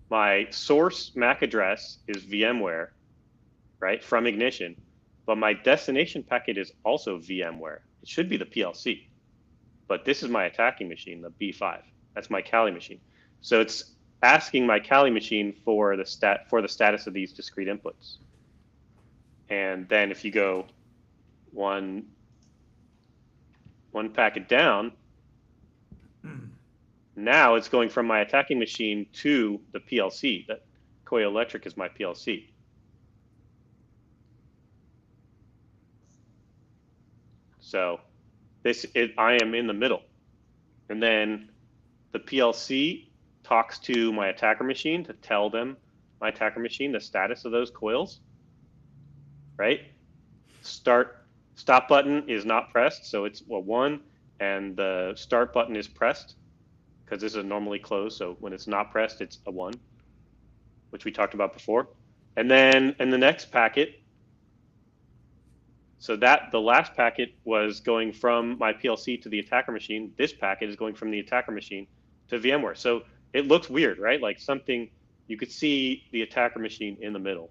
S1: My source MAC address is VMware, right, from Ignition, but my destination packet is also VMware. It should be the PLC, but this is my attacking machine, the B5. That's my Kali machine. So it's asking my Kali machine for the status of these discrete inputs. And then if you go one packet down, now it's going from my attacking machine to the PLC. That Koyo Electric is my PLC. So I am in the middle. And then the PLC talks to my attacker machine to tell them, my attacker machine, the status of those coils, right? Stop button is not pressed, so it's a 1, and the start button is pressed, because this is normally closed, so when it's not pressed, it's a 1, which we talked about before. And then in the next packet, so that the last packet was going from my PLC to the attacker machine. This packet is going from the attacker machine to VMware. So it looks weird, right? Like something, you could see the attacker machine in the middle.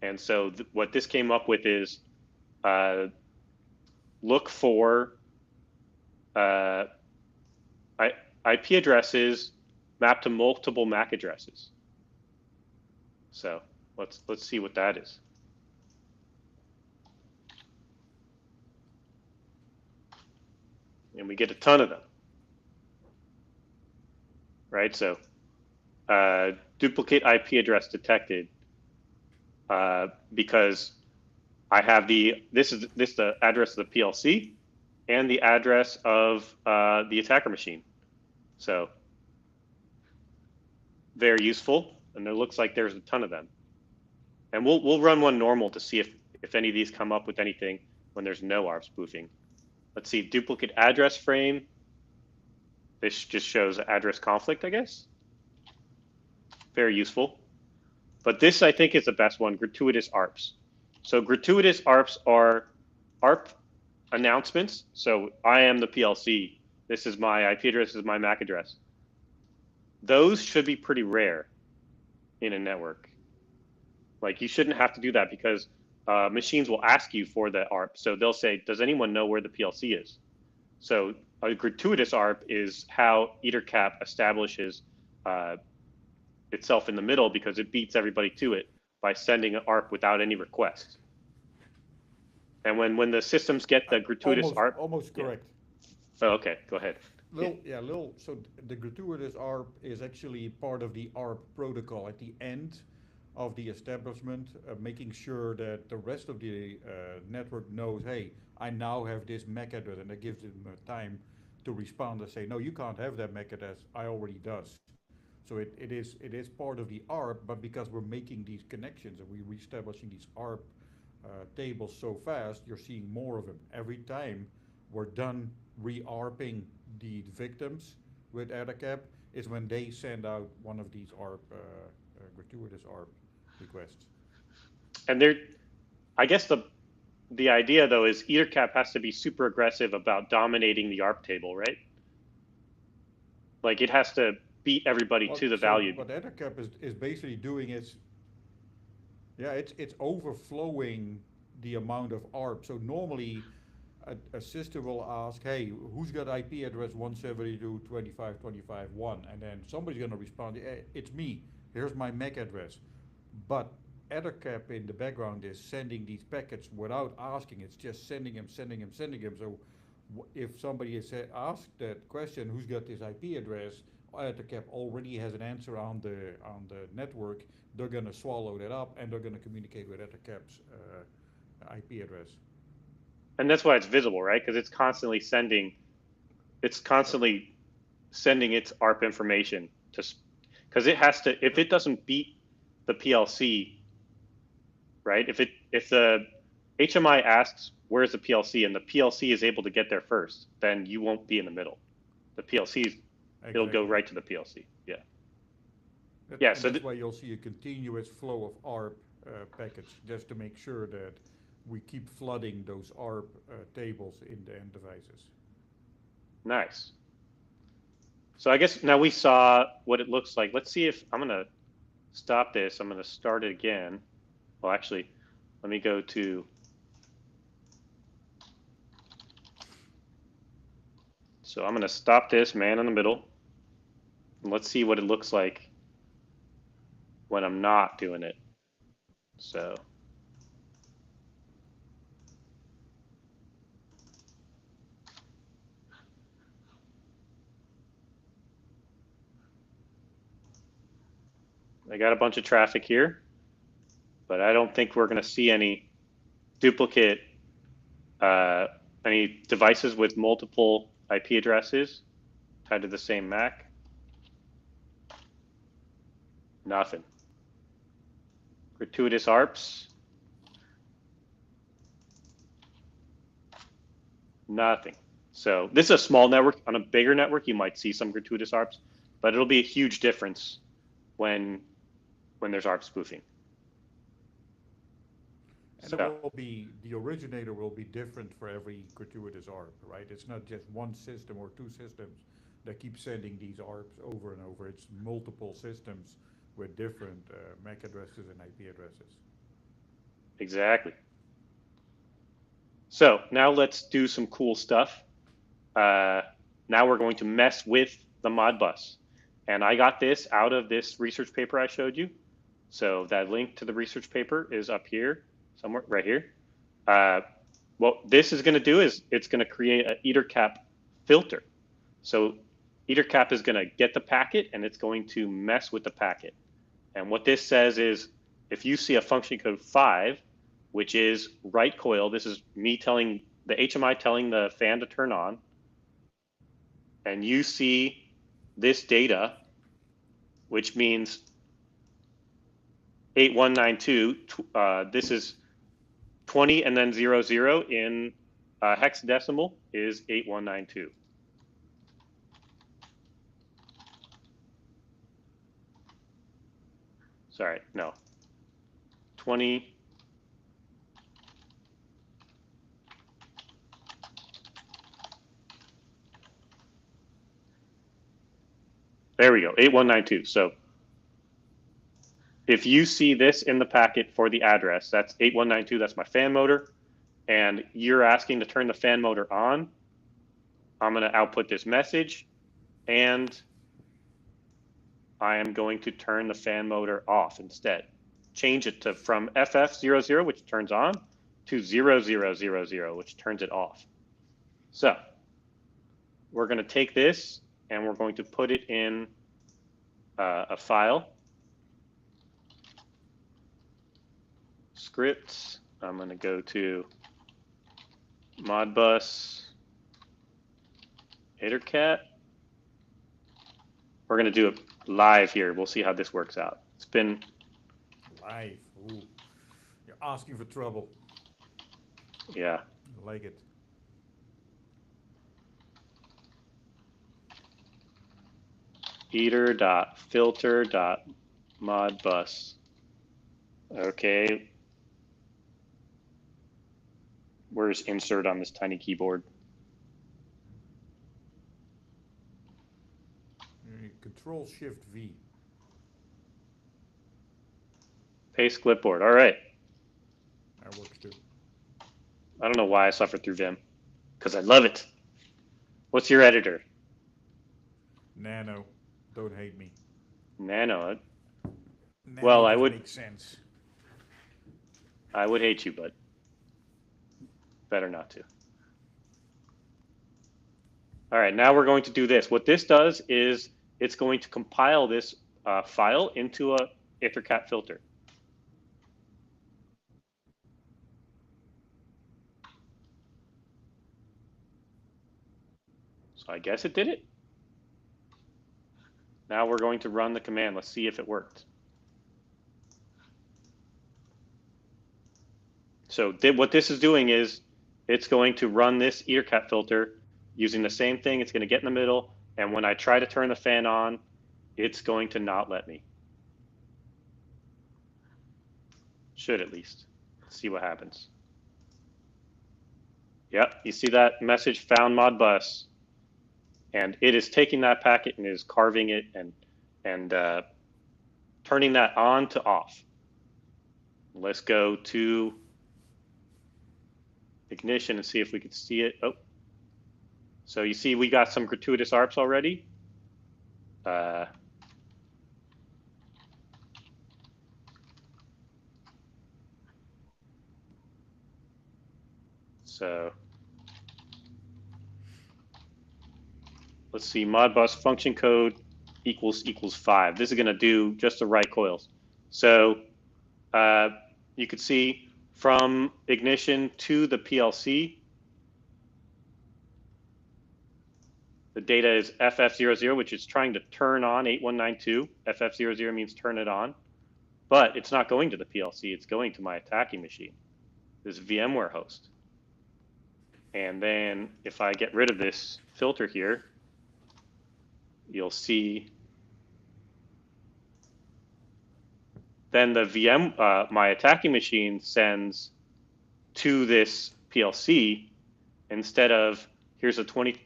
S1: And so what this came up with is look for IP addresses mapped to multiple MAC addresses. So let's see what that is. And we get a ton of them, right? So duplicate IP address detected because I have this is the address of the PLC and the address of the attacker machine. So very useful, and it looks like there's a ton of them. And we'll run one normal to see if any of these come up with anything when there's no ARP spoofing. Let's see, duplicate address frame. This just shows address conflict, I guess. Very useful. But this, I think, is the best one, gratuitous ARPs. So gratuitous ARPs are ARP announcements. So I am the PLC. This is my IP address, this is my MAC address. Those should be pretty rare in a network. Like you shouldn't have to do that because machines will ask you for the ARP. So they'll say, does anyone know where the PLC is? So a gratuitous ARP is how EtherCap establishes itself in the middle because it beats everybody to it by sending an ARP without any request. And when the systems get the gratuitous ARP.
S2: Almost correct.
S1: Yeah. Oh, okay, go ahead.
S2: So the gratuitous ARP is actually part of the ARP protocol at the end of the establishment, making sure that the rest of the network knows, hey, I now have this MAC address, and that gives them time to respond and say, no, you can't have that MAC address, I already does. So it is part of the ARP, but because we're making these connections and we're reestablishing these ARP tables so fast, you're seeing more of them. Every time we're done re-ARPing the victims with EtherCap is when they send out one of these ARP, gratuitous ARP requests.
S1: And I guess the idea though is EtherCap has to be super aggressive about dominating the ARP table, right? Like it has to beat everybody to the value.
S2: What EtherCap is basically doing is, it's overflowing the amount of ARP. So normally a system will ask, hey, who's got IP address 172.25.25.1? And then somebody's going to respond, hey, it's me. Here's my MAC address. But EtherCap in the background is sending these packets without asking. It's just sending them. So if somebody has asked that question, who's got this IP address, EtherCap already has an answer on the network, they're going to swallow that up and they're going to communicate with EtherCap's IP address.
S1: And that's why it's visible, right? Because it's constantly sending its ARP information to, because it has to, if it doesn't beat the PLC, right? If the HMI asks where's the PLC and the PLC is able to get there first, then you won't be in the middle. The PLC's it'll go right to the PLC. Yeah.
S2: So that's why you'll see a continuous flow of ARP packets, just to make sure that we keep flooding those ARP tables in the end devices.
S1: Nice. So I guess now we saw what it looks like. Let's see if I'm going to stop this. I'm going to start it again. Well, actually, let me go to. So I'm going to stop this man in the middle. And let's see what it looks like when I'm not doing it. So. I got a bunch of traffic here, but I don't think we're going to see any duplicate, any devices with multiple IP addresses tied to the same MAC. Nothing. Gratuitous ARPs. Nothing. So this is a small network. On a bigger network, you might see some gratuitous ARPs, but it'll be a huge difference when there's ARP spoofing.
S2: And so, it will be, the originator will be different for every gratuitous ARP, right? It's not just one system or two systems that keep sending these ARPs over and over. It's multiple systems with different MAC addresses and IP addresses.
S1: Exactly. So now let's do some cool stuff. Now we're going to mess with the Modbus. And I got this out of this research paper I showed you. So that link to the research paper is up here, somewhere, right here. What this is going to do is it's going to create an EtherCap filter. So EtherCap is going to get the packet and it's going to mess with the packet. And what this says is, if you see a function code 5, which is right coil, this is me telling the HMI telling the fan to turn on, and you see this data, which means 8192, this is 20 and then 00 in hexadecimal is 8192. Sorry, no. 20. There we go, 8192. So if you see this in the packet for the address, that's 8192, that's my fan motor, and you're asking to turn the fan motor on, I'm going to output this message, and I am going to turn the fan motor off instead. Change it to from FF00, which turns on, to 0000, which turns it off. So we're going to take this and we're going to put it in a file. Scripts. I'm going to go to Modbus EtherCap. We're going to do it live here. We'll see how this works out. It's been
S2: live. Ooh. You're asking for trouble.
S1: Yeah.
S2: I like it.
S1: Ether.filter.modbus. Okay. Where's insert on this tiny keyboard?
S2: Control Shift V.
S1: Paste clipboard. All right.
S2: That works too.
S1: I don't know why I suffered through Vim, because I love it. What's your editor?
S2: Nano. Don't hate me.
S1: Nano.
S2: Nano
S1: Well, I would.
S2: Makes sense.
S1: I would hate you, but better not to. All right, now we're going to do this. What this does is it's going to compile this file into a ItherCAT filter. So I guess it did it. Now we're going to run the command. Let's see if it worked. So what this is doing is it's going to run this ItherCAT filter using the same thing. It's going to get in the middle, and when I try to turn the fan on, it's going to not let me. Should at least. Let's see what happens. Yep, you see that message, found Modbus. And it is taking that packet and is carving it and turning that on to off. Let's go to Ignition and see if we can see it. Oh, so you see we got some gratuitous ARPs already. So let's see, Modbus function code equals 5. This is going to do just the right coils. So you could see from Ignition to the PLC, the data is FF00, which is trying to turn on 8192. FF00 means turn it on, but it's not going to the PLC. It's going to my attacking machine, this VMware host. And then if I get rid of this filter here, you'll see then the my attacking machine sends to this PLC instead of, here's a 20,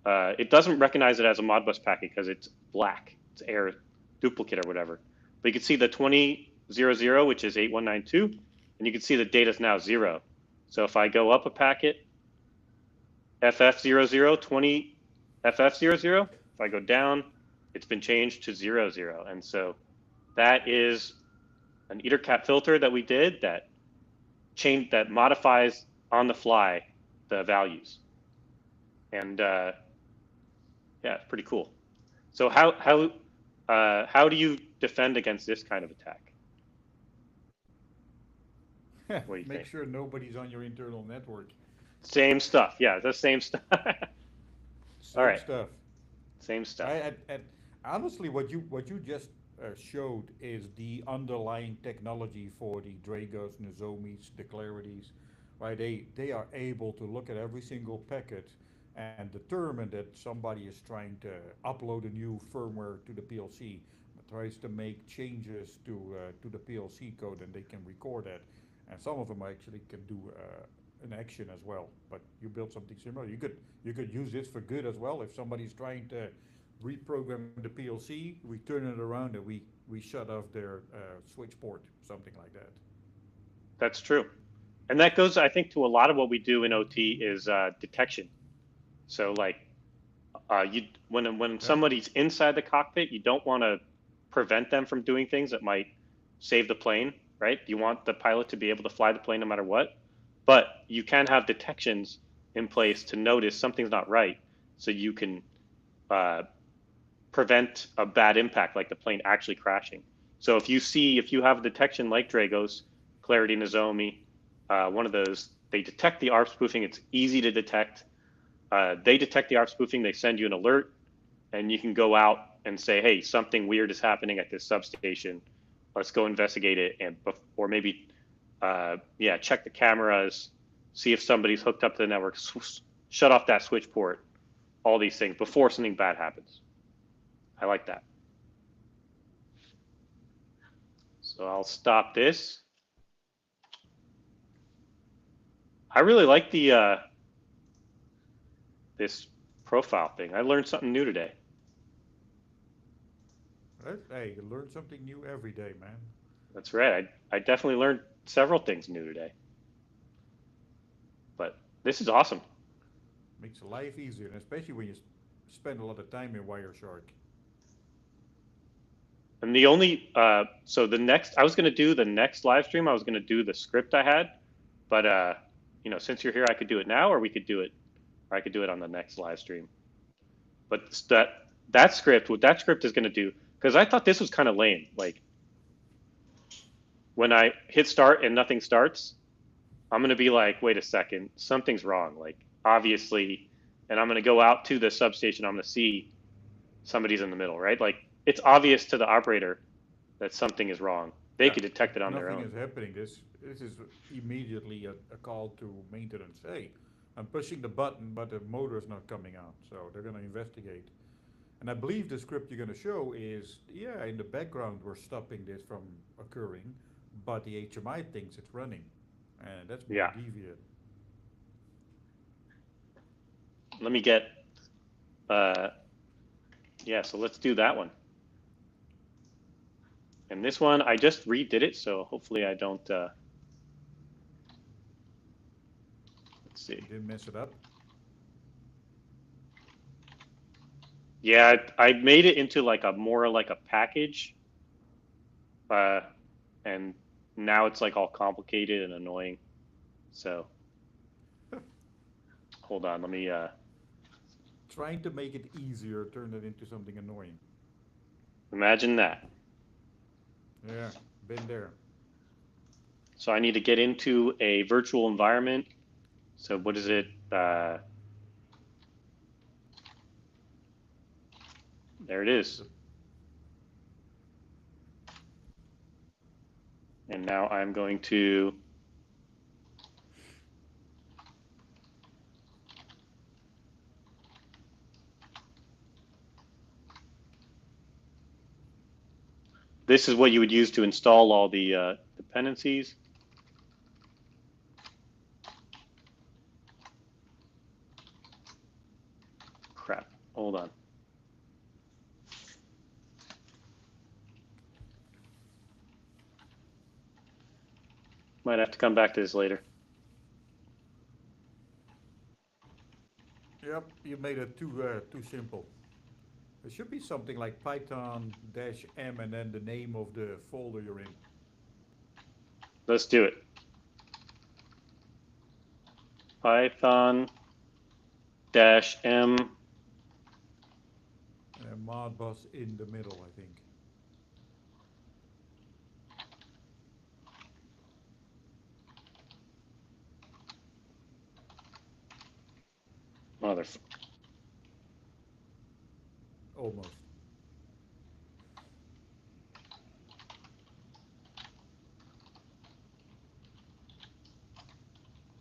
S1: it doesn't recognize it as a Modbus packet because it's black, it's error duplicate or whatever. But you can see the 2000, which is 8192, and you can see the data is now 0. So if I go up a packet, FF00, 20 FF00, if I go down, it's been changed to 00. And so that is an ItherCAT filter that we did that modifies on the fly the values. And yeah, it's pretty cool. So how do you defend against this kind of attack? What do you
S2: Make
S1: think?
S2: sure nobody's on your internal network.
S1: Same stuff. Yeah, the same stuff.
S2: Same
S1: All right.
S2: stuff.
S1: Same stuff.
S2: Honestly, what you just showed is the underlying technology for the Dragos, Nozomis, the Clarities, right? They are able to look at every single packet and determine that somebody is trying to upload a new firmware to the PLC, tries to make changes to the PLC code, and they can record that. And some of them actually can do an action as well. But you build something similar. You could use this for good as well. If somebody's trying to reprogram the PLC, we turn it around and we shut off their switch port, something like that.
S1: That's true. And that goes, I think, to a lot of what we do in OT is detection. So like when somebody's inside the cockpit, you don't want to prevent them from doing things that might save the plane, right? You want the pilot to be able to fly the plane no matter what. But you can have detections in place to notice something's not right, so you can prevent a bad impact, like the plane actually crashing. So if you have a detection like Dragos, Clarity, Nozomi, one of those, they detect the ARP spoofing. It's easy to detect. They detect the ARP spoofing. They send you an alert, and you can go out and say, hey, something weird is happening at this substation. Let's go investigate it, or maybe check the cameras, see if somebody's hooked up to the network, shut off that switch port, all these things before something bad happens. I like that. So I'll stop this. I really like the this profile thing. I learned something new today.
S2: Hey, you learn something new every day, man.
S1: That's right. I definitely learned several things new today. But this is awesome.
S2: Makes life easier, and especially when you spend a lot of time in Wireshark.
S1: And the only, so the next, I was going to do the next live stream, I was going to do the script I had, but, you know, since you're here, I could do it now, or I could do it on the next live stream. But that script, what that script is going to do, because I thought this was kind of lame. Like when I hit start and nothing starts, I'm going to be like, wait a second, something's wrong. Like obviously, and I'm going to go out to the substation. I'm going to see somebody's in the middle, right? Like it's obvious to the operator that something is wrong. They could detect it on their
S2: Nothing
S1: own.
S2: is happening. This is immediately a call to maintenance. Hey, I'm pushing the button, but the motor is not coming on. So they're going to investigate. And I believe the script you're going to show is, yeah, in the background we're stopping this from occurring, but the HMI thinks it's running. And that's more
S1: Yeah.
S2: deviant.
S1: Let me get, yeah, so let's do that one. And this one, I just redid it, so hopefully I don't, let's see.
S2: You didn't mess it up?
S1: Yeah, I made it into like a more like a package. And now it's like all complicated and annoying. So hold on, let me,
S2: Trying to make it easier, turn it into something annoying.
S1: imagine that.
S2: Yeah, been there.
S1: So I need to get into a virtual environment. So what is it? There it is. And now I'm going to this is what you would use to install all the dependencies. Crap, hold on. Might have to come back to this later.
S2: Yep, you made it too simple. It should be something like Python-M and then the name of the folder you're in.
S1: Let's do it. Python-M.
S2: And Modbus in the middle, I think.
S1: Motherfucker.
S2: Almost.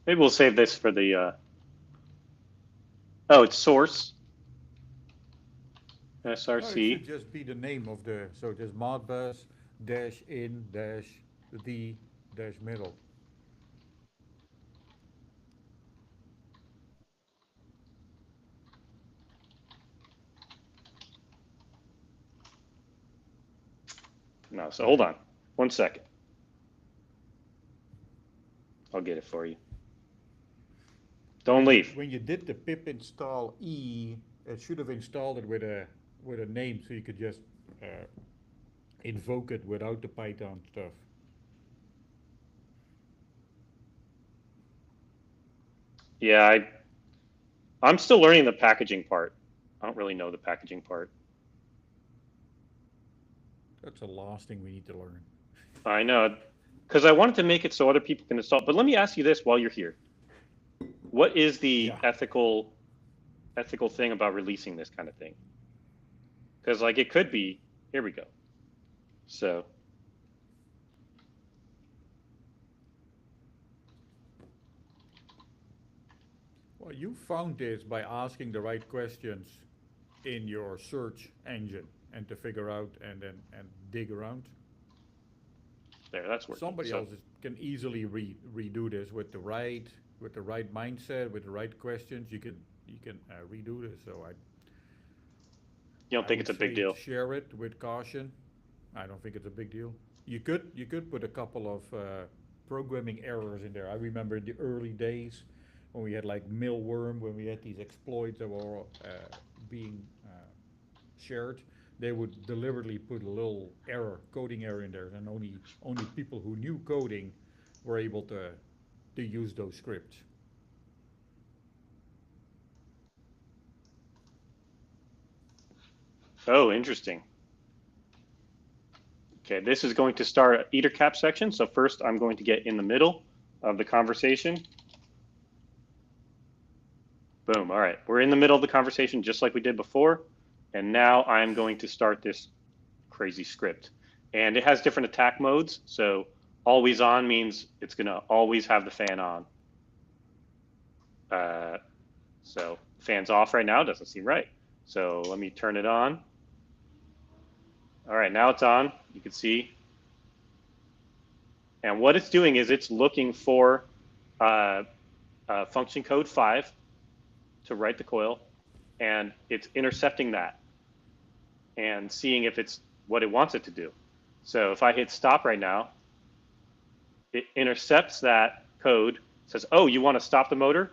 S1: Maybe we'll save this for the, oh, it's source.
S2: No, it should
S1: SRC.
S2: just be the name of the, so just Modbus dash in dash the dash middle.
S1: No, so hold on. 1 second. I'll get it for you. Don't leave.
S2: When you did the pip install E, it should have installed it with a name so you could just invoke it without the Python stuff.
S1: Yeah, I'm still learning the packaging part. I don't really know the packaging part.
S2: That's the last thing we need to learn.
S1: I know, because I wanted to make it so other people can install. But let me ask you this while you're here. What is the ethical thing about releasing this kind of thing? Because like it could be, here we go. So
S2: well, you found this by asking the right questions in your search engine and to figure out and dig around.
S1: there, that's working.
S2: Somebody else can easily redo this with the right mindset, with the right questions. You can redo this. So
S1: you don't think it's a big deal?
S2: Share it with caution. I don't think it's a big deal. You could put a couple of programming errors in there. I remember in the early days when we had like Millworm, when we had these exploits that were being shared, they would deliberately put a little coding error in there, and only people who knew coding were able to use those scripts.
S1: Oh, interesting. Okay, this is going to start an EtherCap section. So first I'm going to get in the middle of the conversation. Boom, all right. We're in the middle of the conversation just like we did before. And now I'm going to start this crazy script. And it has different attack modes. So always on means it's gonna always have the fan on. So fan's off right now, doesn't seem right. So let me turn it on. All right, now it's on, you can see. And what it's doing is it's looking for function code 5 to write the coil, and it's intercepting that and seeing if it's what it wants it to do. So if I hit stop right now, it intercepts that code, says, oh, you want to stop the motor?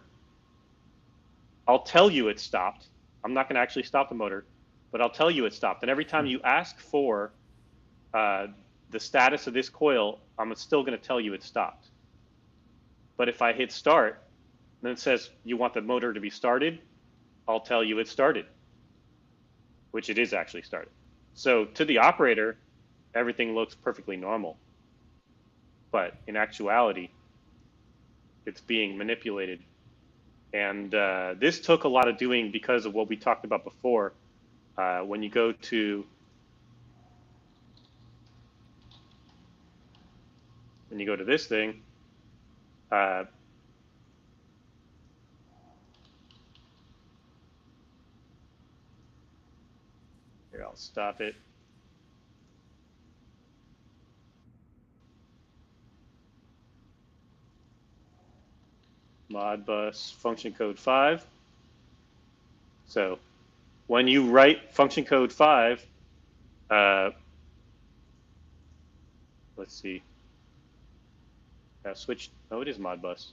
S1: I'll tell you it's stopped. I'm not going to actually stop the motor, but I'll tell you it's stopped. And every time you ask for the status of this coil, I'm still going to tell you it's stopped. But if I hit start, then it says you want the motor to be started, I'll tell you it's started, which it is actually started. So to the operator, everything looks perfectly normal. But in actuality, it's being manipulated. And this took a lot of doing because of what we talked about before. When you go to this thing, here, I'll stop it. Modbus function code 5. So when you write function code 5, let's see. Switch. Oh, it is Modbus.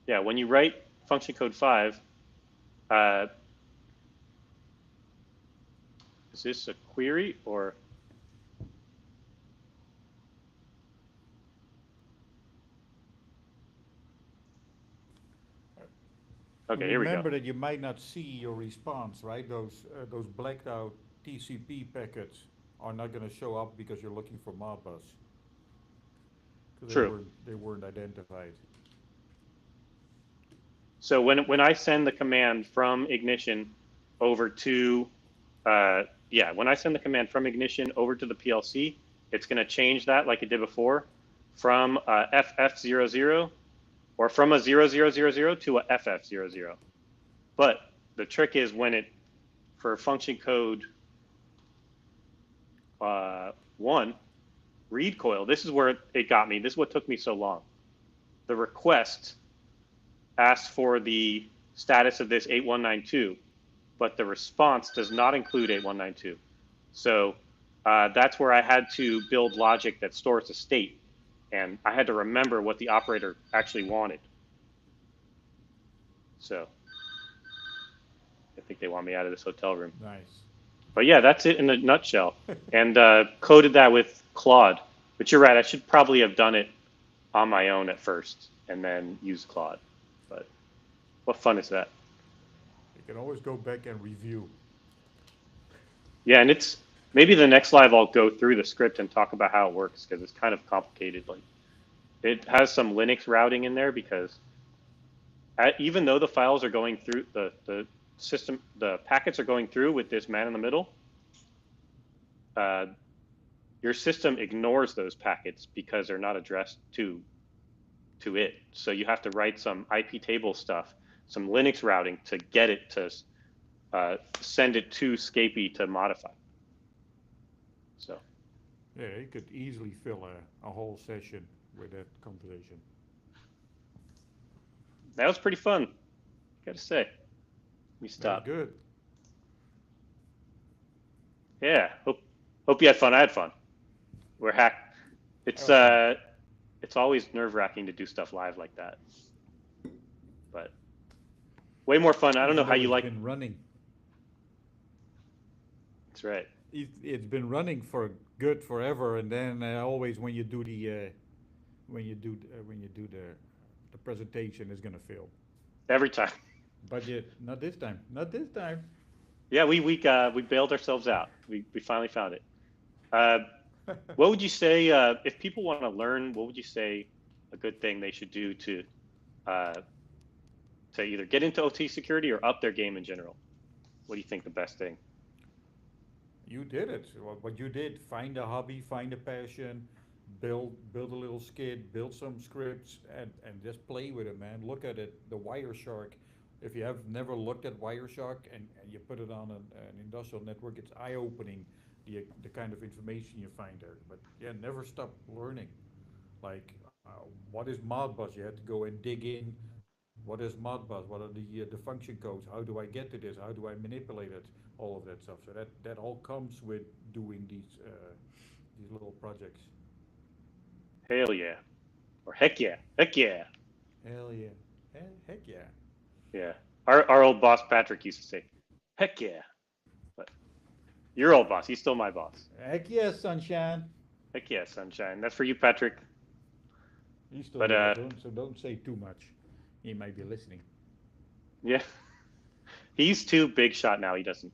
S1: Yeah, when you write function code 5, is this a query or? Okay, here we go.
S2: Remember that you might not see your response, right? Those blacked out TCP packets are not going to show up because you're looking for Modbus.
S1: True.
S2: They weren't identified.
S1: So when I send the command from Ignition over to, when I send the command from Ignition over to the PLC, it's going to change that like it did before from FF00 or from a 0000 to a FF00. But the trick is when it, for function code 1, read coil, this is where it got me. This is what took me so long. The request asked for the status of this 8192, but the response does not include 8192. So that's where I had to build logic that stores the state. And I had to remember what the operator actually wanted. So I think they want me out of this hotel room.
S2: Nice.
S1: But yeah, that's it in a nutshell. And coded that with Claude. But you're right, I should probably have done it on my own at first and then use Claude. But what fun is that?
S2: You can always go back and review.
S1: Yeah, and it's maybe the next live I'll go through the script and talk about how it works because it's kind of complicated. Like it has some Linux routing in there because even though the files are going through the system, the packets are going through with this man in the middle, your system ignores those packets because they're not addressed to it. So you have to write some IP table stuff, some Linux routing to get it to send it to Scapy to modify. So.
S2: Yeah, you could easily fill a whole session with that conversation.
S1: That was pretty fun, gotta say. Let me stop.
S2: Good.
S1: Yeah, hope you had fun. I had fun. We're hacked. It's always nerve-wracking to do stuff live like that, but way more fun. I don't know how you like.
S2: It's been running.
S1: That's right.
S2: It's been running for good forever, and then always when you do the presentation, it's gonna fail.
S1: Every time.
S2: But yet, not this time. Not this time.
S1: Yeah, we bailed ourselves out. We finally found it. What would you say if people want to learn? What would you say a good thing they should do uh, to either get into OT security or up their game in general? What do you think the best thing?
S2: You did it. What you did, find a hobby, find a passion, build a little skid, build some scripts, and just play with it, man. Look at it, the Wireshark. If you have never looked at Wireshark and you put it on an industrial network, it's eye-opening, the kind of information you find there. But yeah, never stop learning. Like, what is Modbus? You have to go and dig in. What is Modbus? What are the function codes? How do I get to this? How do I manipulate it? All of that stuff. So that all comes with doing these little projects.
S1: Hell yeah, or heck yeah, heck yeah,
S2: Hell yeah. Heck yeah.
S1: yeah. Our old boss Patrick used to say, heck yeah. But your old boss, he's still my boss.
S2: Heck yeah, sunshine.
S1: Heck yeah, sunshine. That's for you, Patrick.
S2: He's still
S1: But
S2: there, so don't say too much. He might be listening.
S1: yeah, he's too big shot now. He doesn't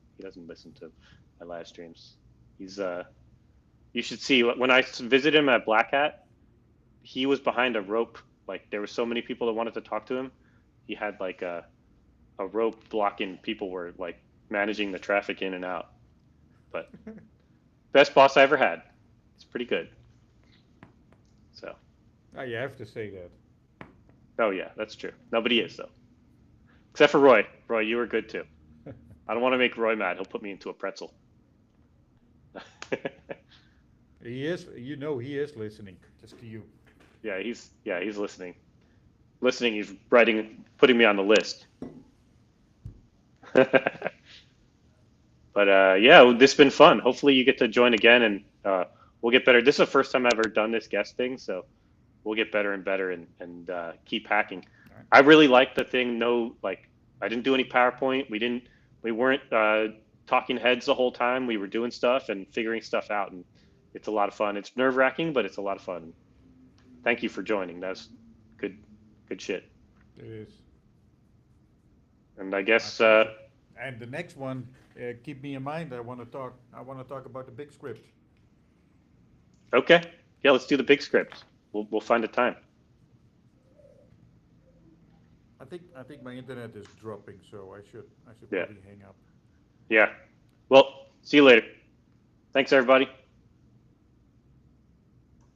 S1: listen to my live streams. He's you should see when I visited him at Black Hat. He was behind a rope. Like there were so many people that wanted to talk to him. He had like a rope blocking people were like managing the traffic in and out. But best boss I ever had. It's pretty good. So.
S2: Oh, you have to say that.
S1: Oh yeah, that's true. Nobody is though, except for Roy. Roy, you were good too. I don't want to make Roy mad. He'll put me into a pretzel.
S2: He is, he is listening, just to you.
S1: Yeah, he's listening. Listening. He's putting me on the list. But yeah, this has been fun. Hopefully you get to join again, and we'll get better. This is the first time I've ever done this guest thing, so we'll get better and better and keep hacking.
S2: Right.
S1: I really like the thing. I didn't do any PowerPoint. We weren't talking heads the whole time. We were doing stuff and figuring stuff out, and it's a lot of fun. It's nerve wracking, but it's a lot of fun. Thank you for joining. That's good shit.
S2: It is.
S1: And I guess.
S2: And the next one, keep me in mind. I want to talk about the big script.
S1: Okay. Yeah, let's do the big script. We'll find a time.
S2: I think my internet is dropping, so I should
S1: Yeah.
S2: probably hang up.
S1: Yeah. Well, see you later. Thanks, everybody.